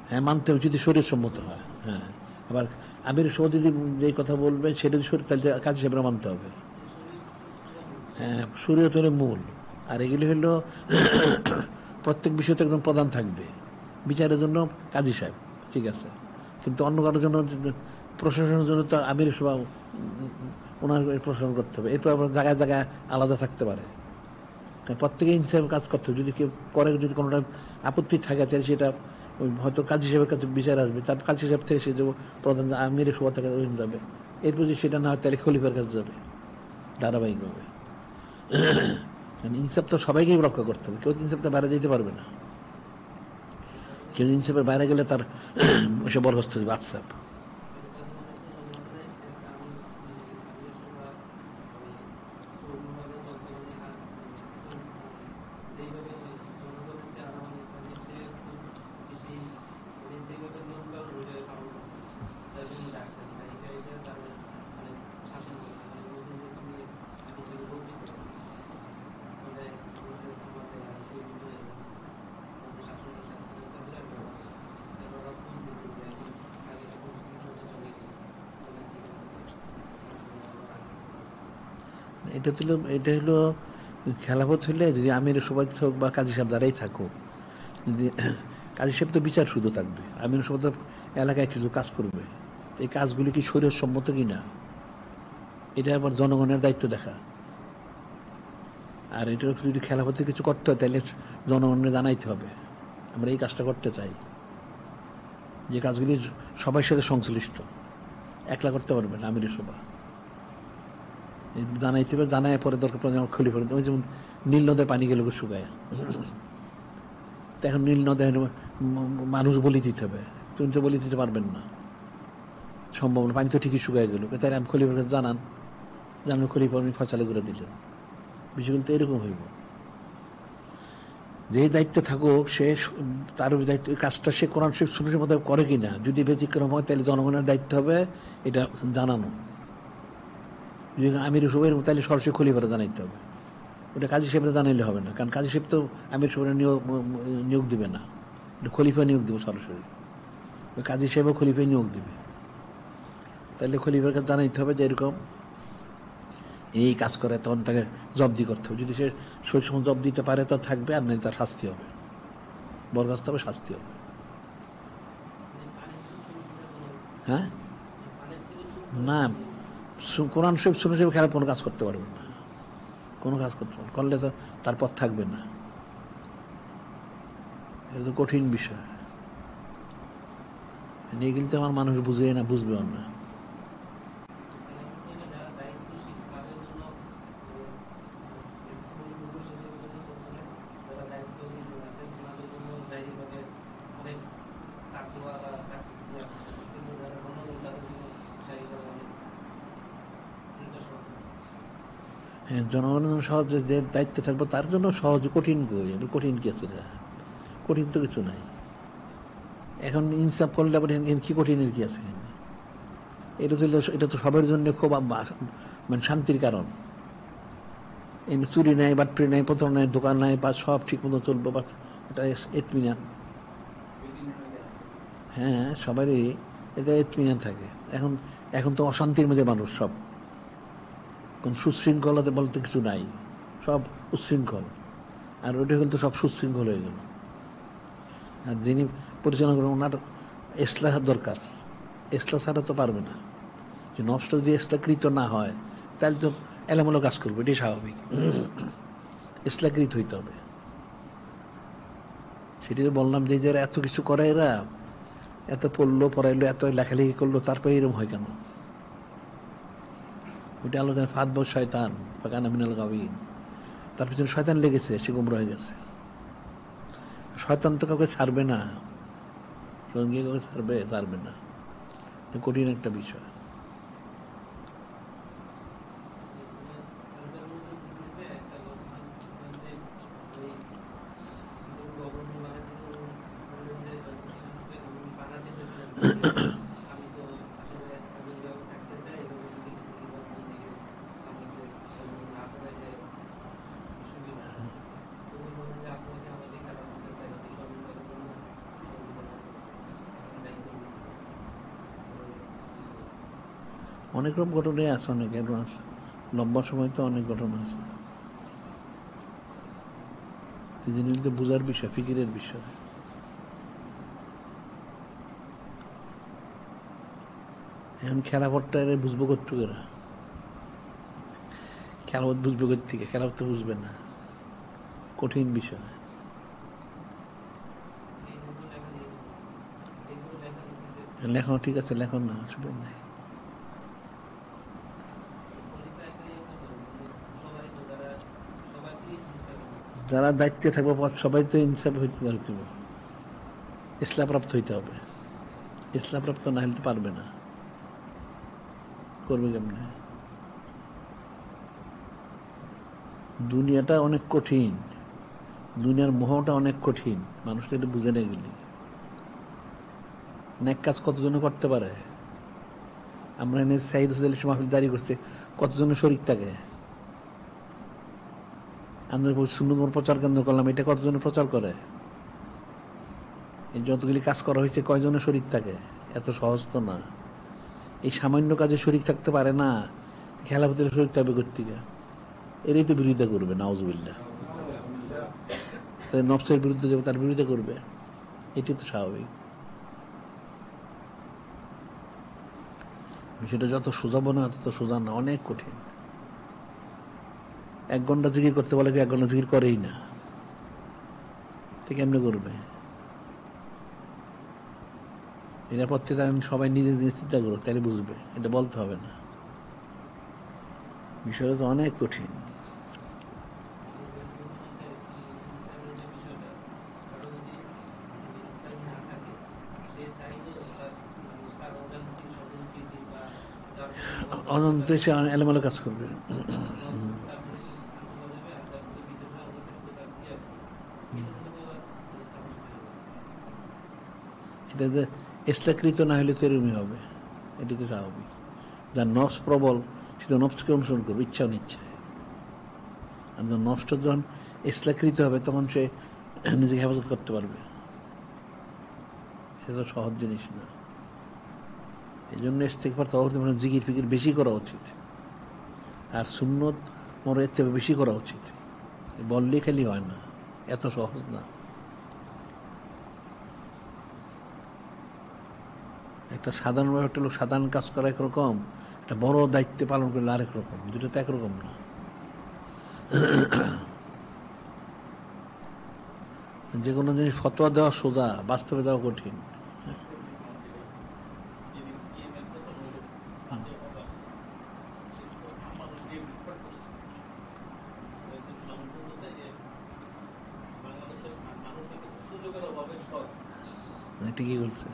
হ্যাঁ, মানতে হবে যদি শরীর সম্মত হয়। হ্যাঁ, আবার আমির সভা যদি যে কথা বলবে সেটা যদি শরীর, তাহলে কাজী সাহেবরা মানতে হবে। হ্যাঁ, শরীয়ত হলো মূল, আর এগুলি হলো প্রত্যেক বিষয়তে একদম প্রধান থাকবে, বিচারের জন্য কাজী সাহেব, ঠিক আছে, কিন্তু অন্য কারোর জন্য, প্রশাসনের জন্য তো আমির সভা ওনার প্রশাসন করতে হবে। এরপর আবার জায়গায় জায়গায় আলাদা থাকতে পারে, কারণ প্রত্যেকে ইনসাফ কাজ করতে হবে। যদি কেউ করে, যদি কোনোটা আপত্তি থাকে, তাহলে সেটা হয়তো কাজী সাহেবের কাছে বিচার আসবে, তার কাজী সাহেব থেকে সে যে প্রধান আমিরের সভা থেকে যাবে, এরপর যদি সেটা না হয়, তাহলে খলিফার কাছে যাবে ধারাবাহিকভাবে। কারণ ইনসাফ তো সবাইকেই রক্ষা করতে হবে, কেউ ইনসাফটা বাইরে যেতে পারবে না। কেউ ইনসাফের বাইরে গেলে তার এসে বরখাস্ত হবে আপসাপ। এটা হলো খেলাফত হইলে যদি আমির সবাই হোক বা কাজী সাহেব যারাই থাকুক, যদি কাজী সাহেব তো বিচার শুধু থাকবে, আমির সবাই তো এলাকায় কিছু কাজ করবে, এই কাজগুলি কি শরীর সম্মত কি না এটা আবার জনগণের দায়িত্ব দেখা। আর এটার যদি খেলাফতে কিছু করতে হয় তাহলে জনগণের জানাইতে হবে আমরা এই কাজটা করতে চাই, যে কাজগুলি সবার সাথে সংশ্লিষ্ট, একলা করতে পারবে না আমিরের সভা। জানাইতে হবে, জানায় পরে দরকার পড়ে যেমন খুলি করে দেবে, যেমন নীল নদের পানি গেলে শুকায়, তো এখন নীল নদে মানুষ বলি দিতে হবে, তুমি তো বলি দিতে পারবেন না, সম্ভব না, পানি তো ঠিকই শুকায় গেল, তাই আমি খলিফার কাছে জানান যে আপনি খলিফা আপনি ফয়সালা করে দিলেন। বিষয়গুলো তো এরকম হইব, যে দায়িত্ব থাকুক সে তার দায়িত্ব, কাজটা সে কোরআন শরীফ সুন্নাহর মতো করে কিনা, যদি ব্যতিক্রম হয় তাহলে জনগণের দায়িত্ব হবে এটা জানানো। যদি আমির সবের তাহলে সরাসরি খলিফারে জানাইতে হবে, ওটা কাজী সাহেবরা জানাইলে হবে না, কারণ কাজী সাহেব তো আমির সবের নিয়োগ দিবে না, এটা খলিফা নিয়োগ দেবে সরাসরি, কাজী সাহেবও খলিফাই নিয়োগ দিবে। তাহলে খলিফার কাছে জানাইতে হবে যে এরকম এই কাজ করে, তখন তাকে জব্দি করতে হবে, যদি সে সেই সময় জব দিতে পারে তো থাকবে, আর নয় তার শাস্তি হবে, বরখাস্ত হবে, শাস্তি হবে। হ্যাঁ না, কোরআন শরীফ সুন্নাহ শরীফ খেলা কোনো কাজ করতে পারবে না, কোনো কাজ করতে পারবে, করলে তো তার পথ থাকবে না, এটা তো কঠিন বিষয়, এগুলি তো আমার মানুষ বুঝে না, বুঝবেও না। হ্যাঁ, জনগণের সহজে যে দায়িত্ব থাকবে তার জন্য সহজে, কঠিন কই, কঠিন কি আছে, কঠিন তো কিছু নাই। এখন ইনসাফ করলে আবার কি কঠিনের কি আছে, এটা তো সবার জন্য খুব মানে শান্তির কারণ। চুরি নাই, বাটপারি নাই, পত্র নাই, দোকান নাই, বা সব ঠিক মতো চলবো, বাস এটা ইতমিনান। হ্যাঁ সবারই এটা ইতমিনান থাকে। এখন এখন তো অশান্তির মধ্যে মানুষ সব, কোন সুশৃঙ্খলাতে বলতে কিছু নাই, সব উচ্ছৃঙ্খল, আর ওইটা হলে তো সব সুশৃঙ্খল হয়ে গেল। আর যিনি পরিচালনা করেন ওনার ইসলাহ দরকার, ইসলাহ ছাড়া তো পারবে না, যে নষ্ট যদি ইসলাকৃত না হয় তাহলে তো এলোমেলো কাজ করবে, এটাই স্বাভাবিক, ইসলাকৃত হইতে হবে। সেটি তো বললাম যে যারা এত কিছু করে, এরা এত পড়লো পড়াইলো, এত লেখালেখি করলো, তারপরে এরকম হয় কেন? ওইটা আলোচনা ফাঁদ বউ শয়তান ফাঁকানা মিনাল গাবিন, তার পিছনে শয়তান লেগেছে, সে গুমরা হয়ে গেছে। শয়তান তো কাউকে ছাড়বে না, সঙ্গী কাউকে ছাড়বে না, কঠিন একটা বিষয়। অনেক রকম ঘটনাই আছে, অনেক লম্বা সময় তো অনেক ঘটনা আছে, জিনিসটা বোঝার বিষয়, ফিকিরের বিষয়। এখন খেলাফতটা এরা বুঝবো করতে, এরা খেলাফত বুঝবে থেকে, খেলাফত তো বুঝবে না, কঠিন বিষয়। লেখন ঠিক আছে, লেখন না, অসুবিধা নাই। যারা দায়িত্বে থাকবে সবাই তো ইনসাফ হইতে হবে, ইসলামপ্রাপ্ত হইতে হবে। ইসলামপ্রাপ্ত না হলে পারবে না, করবে কেমনে? দুনিয়াটা অনেক কঠিন, দুনিয়ার মোহটা অনেক কঠিন, মানুষ এটা বুঝে না। এগুলি নেক কাজ কতজনে করতে পারে? আমরা এনে সাইদ হোসেন মাহফিল জারি করছে, কতজনের শরীক থাকে? আমরা সুন্নতর প্রচার কেন্দ্র করলাম, এটা কতজনে প্রচার করে? এই যতগুলি কাজ করা হয়েছে কয়জনের শরীক থাকে? এত সহজ তো না। এই সামান্য কাজে শরীক থাকতে পারে না, খেলা ভিতরে শরীক থাকবে কর্তিকা, এরই তো বিরোধিতা করবে। নাউজুবিল্লাহ, তাদের নফসের বিরুদ্ধে যাবে, তার বিরোধিতা করবে, এটি তো স্বাভাবিক। বিষয়টা যত সোজা মনে হয় তত সোজা না, অনেক কঠিন। 1 ঘন্টা জিকির করতে বলে, 1 ঘন্টা জিকির করেই না, তো কেমনে করবে? নিরাপত্তা সবাই নিজে নিজে চিন্তা করো, তাহলে বুঝবে, এটা বলতে হবে না। বিষয়টা তো অনেক কঠিন। অনন্তে সে এলোমেলো কাজ করবে। এটা যে ইসলাকৃত না হলে তো এরকমই হবে, এটি তো স্বাভাবিক। যার নফস প্রবল সে তো নফসকে অনুসরণ করবে ইচ্ছা অনিচ্ছায়। আর যখন নফসটা যখন ইসলাকৃত হবে তখন সে নিজেকে হেফাজত করতে পারবে। এটা তো সহজ জিনিস না। এই জন্য ইস্তেগফার তাওবাহ মানে জিকির ফিকির বেশি করা উচিত, আর সুন্নত মনে এর থেকে বেশি করা উচিত। বললেই খালি হয় না, এত সহজ না। একটা সাধারণ একটা লোক সাধারণ কাজ করা একরকম, একটা বড় দায়িত্ব পালন করলে আরেক রকম, দুটো তো একরকম না। যে কোনো জিনিস ফতোয়া দেওয়া সোজা, বাস্তবে দেওয়া কঠিন। ঠিকই বলছে।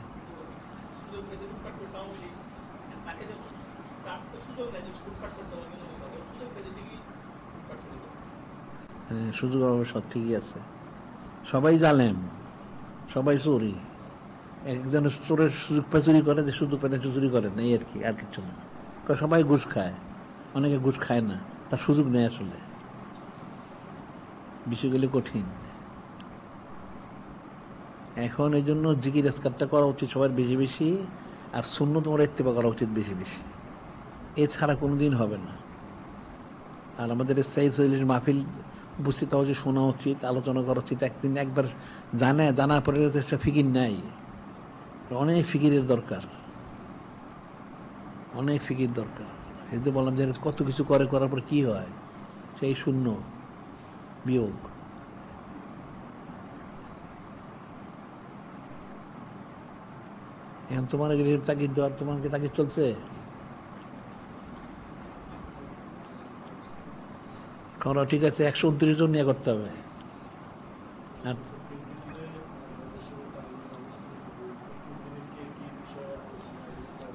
হ্যাঁ, সুযোগ অভাবে সব ঠিকই আছে। সবাই জালেম, সবাই চোরই। একজন চোরের সুযোগ পেয়ে চুরি করে, যে সুযোগ পেলে চুরি করে না, এই আর কি, আর কিছু না। সবাই ঘুষ খায়, অনেকে ঘুষ খায় না, তার সুযোগ নেই আসলে। বিষয়গুলি কঠিন। এখন এই জন্য জিকির আজকারটা করা উচিত সবার বেশি বেশি, আর সুন্নত মোরা ইত্তেবা করা উচিত বেশি বেশি। এছাড়া কোনোদিন হবে না। আর আমাদের সাইদ সৈলির মাহফিল উপস্থিত হওয়া উচিত, শোনা উচিত, আলোচনা করা উচিত। একদিন একবার জানার পরে একটা ফিকির নাই, অনেক ফিকিরের দরকার, অনেক ফিকির দরকার। এই তো বললাম যে কত কিছু করার পর কি হয়, সেই শূন্য বিয়োগ। এখন তোমার তাগিদ দেওয়ার, তোমাকে তাগিদ চলছে। করা ঠিক আছে, 129 জন নিয়ে করতে হবে। আর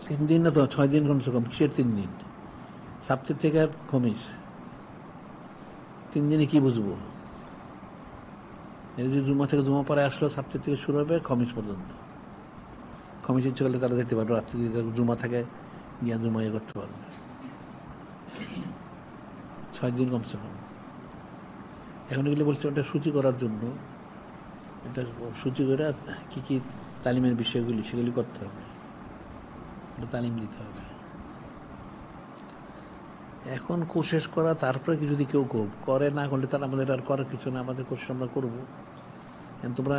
3 দিন না তো, 6 দিন কমসে কম। কিসের 3 দিন? সপ্তাহ থেকে খমিস, 3 দিনে কি বুঝবো? এই যে জুমা থেকে জুমা পরে আসলো, সপ্তাহ থেকে শুরু হবে খমিস পর্যন্ত। খমিস ইচ্ছে করলে তারা যেতে পারবে, রাত্রি জুমা থাকে গিয়া জুমা ইয়ে করতে পারবে। 6 দিন কমসে কম। এখন এগুলো বলছে ওটা সূচি করার জন্য, এটা সূচি করে কী কী তালিমের বিষয়গুলি সেগুলি করতে হবে, এটা তালিম দিতে হবে। এখন কোশিশ করা, তারপরে কি যদি কেউ করে, না করলে তার আমাদের আর করার কিছু না, আমাদের কোশিশ আমরা করবো। তোমরা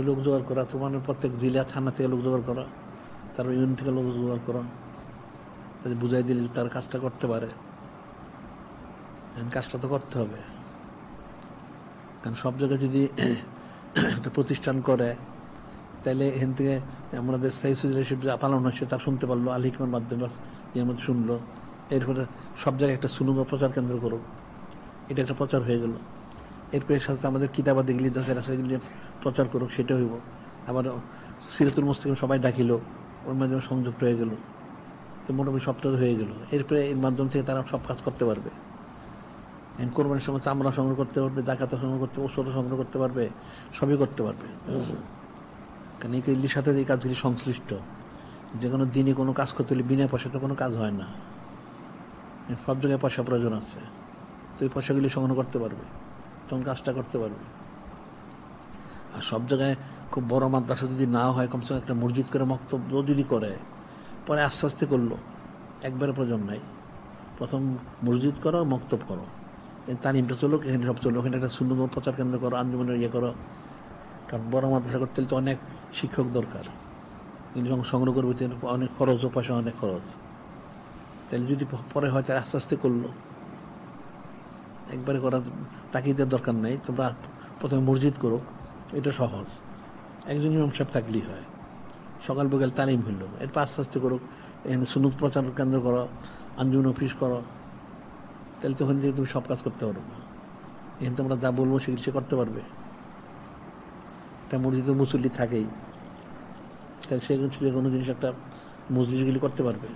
লোক জোগাড় করা, তোমার প্রত্যেক জেলা থানা থেকে লোক জোগাড় করা, তারপর ইউনিয়ন থেকে লোক জোগাড় করা, তাদের বুঝাই দিলে তার কাজটা করতে পারে। কাজটা তো করতে হবে, কারণ সব জায়গায় যদি একটা প্রতিষ্ঠান করে, তাহলে এখান থেকে আমাদের সাইসুদ্দিন পালন হচ্ছে, তার শুনতে পারলো, আল হিকমার মাধ্যমে এর মধ্যে শুনলো, এরপরে সব জায়গায় একটা সুনুমা প্রচার কেন্দ্র করো, এটা একটা প্রচার হয়ে গেল। এরপরে সাথে আমাদের কিতাবাদি গিলি সেগুলি প্রচার করুক, সেটা হইব। আবার সিরাতুল মুস্তাকিম সবাই ডাকিল, ওর মাধ্যমে সংযুক্ত হয়ে গেল, তো মোটামুটি সবটা হয়ে গেল। এরপরে এর মাধ্যম থেকে তারা সব কাজ করতে পারবে। কোরবানির সময় চামড়া সংগ্রহ করতে পারবে, জাকাত সংগ্রহ করতে, ওষুধ সংগ্রহ করতে পারবে, সবই করতে পারবে। কারণ এগুলির সাথে এই কাজগুলি সংশ্লিষ্ট। যে কোনো দিনে কোনো কাজ করতে হলে বিনা পয়সাতে কোনো কাজ হয় না, সব জায়গায় পয়সা প্রয়োজন আছে। তো এই পয়সাগুলি সংগ্রহ করতে পারবে, তখন কাজটা করতে পারবে। আর সব জায়গায় খুব বড় মাদ্রাসা যদি না হয়, কমসে কম একটা মসজিদ করে মক্তব্য যদি করে, পরে আস্তে আস্তে করলো, একবারে প্রয়োজন নাই। প্রথম মসজিদ করো, মক্তব করো, তালিমটা চলুক, এখানে সব চলুক, এখানে একটা সুন্দর প্রচার কেন্দ্র করো, আঞ্জুমানের ইয়ে করো। কারণ বড় মাদ্রাসা করতে হলে তো অনেক শিক্ষক দরকার, সংগ্রহ করবে, অনেক খরচ, ও পয়সা অনেক খরচ। তাহলে যদি পরে হয়, তাহলে আস্তে আস্তে করলো, একবারে করার তাকিদের দরকার নেই। তোমরা প্রথমে মসজিদ করো, এটা সহজ, একজন ইমাম সাহেব থাকলেই হয়, সকাল বিকাল তালিম হইল। এরপর আস্তে আস্তে করুক, এখানে সুন্নত প্রচার কেন্দ্র করো, আঞ্জুমান অফিস করো, তাহলে তখন থেকে তুমি সব কাজ করতে পারবে। এখানে তোমরা যা বলবো সেগুলি সে করতে পারবে। তা মসজিদের মুসল্লি থাকেই, তাহলে সে যে কোনো জিনিস একটা মসজিদগুলি করতে পারবে।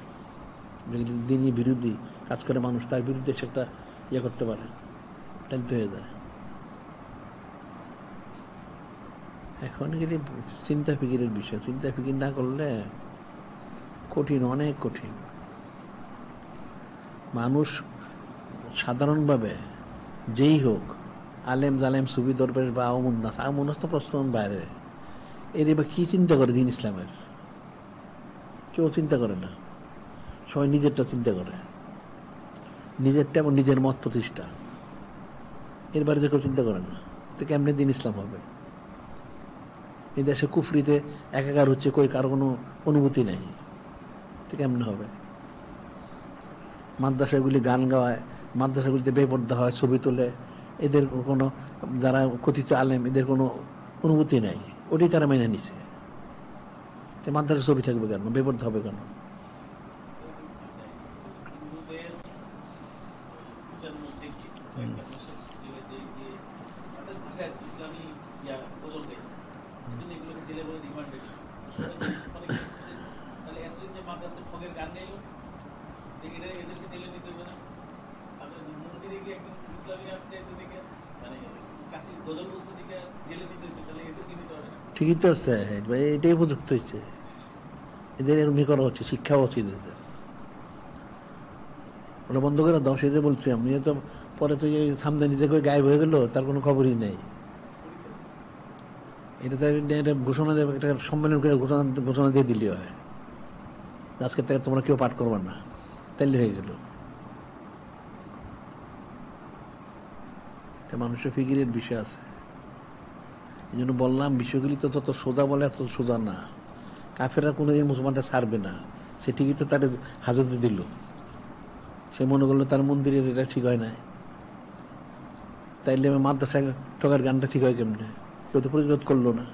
যেগুলি দিনই বিরোধী কাজ করে মানুষ, তার বিরুদ্ধে সে একটা ইয়ে করতে পারে, তাহলে তো হয়ে যায়। এখন গেলে চিন্তা ফিকিরের বিষয়, চিন্তা ফিকির না করলে কঠিন, অনেক কঠিন। মানুষ সাধারণভাবে যেই হোক, আলেম জালেম সুফি দরবেশ বা আওমুন্নাস তো প্রশ্ন বাইরে, এর এবার কী চিন্তা করে দিন ইসলামের? কেউ চিন্তা করে না, সবাই নিজেরটা চিন্তা করে, নিজেরটা এবং নিজের মত প্রতিষ্ঠা, এর বাইরে কেউ চিন্তা করে না। তো কেমনে দিন ইসলাম হবে? এই দেশে কুফরিতে একাকার হচ্ছে, কই কারো কোনো অনুভূতি নেই, তো কেমনে হবে? মাদ্রাসাগুলি গান গাওয়ায়, মাদ্রাসাগুলিতে বেপর্দা হয়, ছবি তোলে, এদের কোনো, যারা কথিত আলেম, এদের কোনো অনুভূতি নেই, ওটি তারা মেনে নিছে। তো মাদ্রাসা ছবি থাকবে কেন, বেপর্দা হবে কেন? ঠিকই তো আছে, এটাই উপযুক্ত হয়েছে, এদের এরকমই করা হচ্ছে, শিক্ষা উচিত এদের। ওরা বন্ধ করে দাও, সেটা বলছি আমি। তো পরে তো এই সামনে নিজে করে গায়েব হয়ে গেলো, তার কোনো খবরই নেই। এটা তো একটা ঘোষণা দেবে, একটা সম্মেলন করে ঘোষণা দিয়ে দিলে হয়, আজকে থেকে তোমরা কেউ পাঠ করবে না, তাইলে হয়ে গেল। মানুষের ফিকিরের বিষয় আছে, এই জন্য বললাম বিষয়গুলি তো তত সোজা বলে, এত সোজা না। কাফেররা কোনো দিন মুসলমানটা ছাড়বে না, সে ঠিকই তো তার হাজতে দিল, সে মনে করলো তার মন্দিরের এটা ঠিক হয় না, তাইলে মাদ্রাসায় ঠকার গানটা ঠিক হয় কেমনে? কেউ তো প্রতিরোধ করলো না।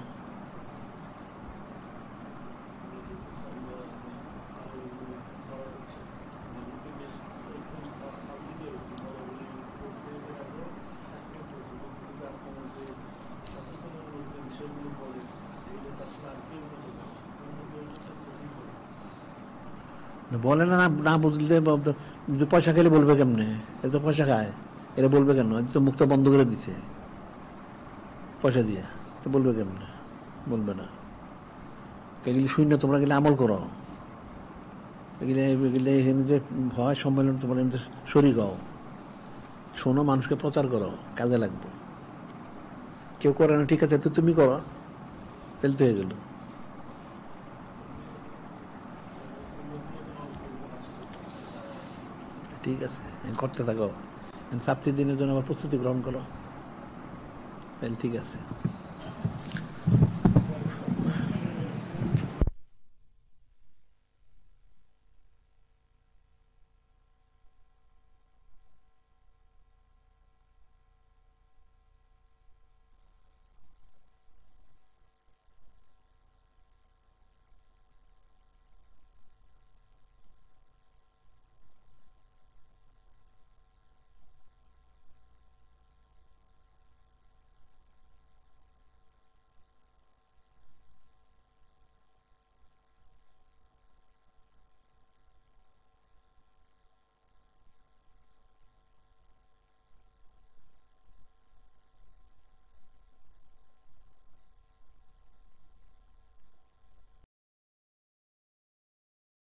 বলে না, না বুঝলে পয়সা খেলে বলবে কেমনে? এ তো পয়সা খায়, এরা বলবে কেন? তো মুখটা বন্ধ করে দিছে পয়সা দিয়ে, তো বলবে কেমনে? বলবে না। এগুলি শূন্য, তোমরা গেলে আমল করো, এগুলো এখানে যে হয় সম্মেলন, তোমরা এমনি শরীর হও, শোনো, মানুষকে প্রচার করো, কাজে লাগবে। কেউ করে না, ঠিক আছে, তো তুমি করো, তাহলে তো হয়ে গেল। ঠিক আছে, করতে থাকো, 7 দিনের জন্য আবার প্রস্তুতি গ্রহণ করো, তাহলে ঠিক আছে।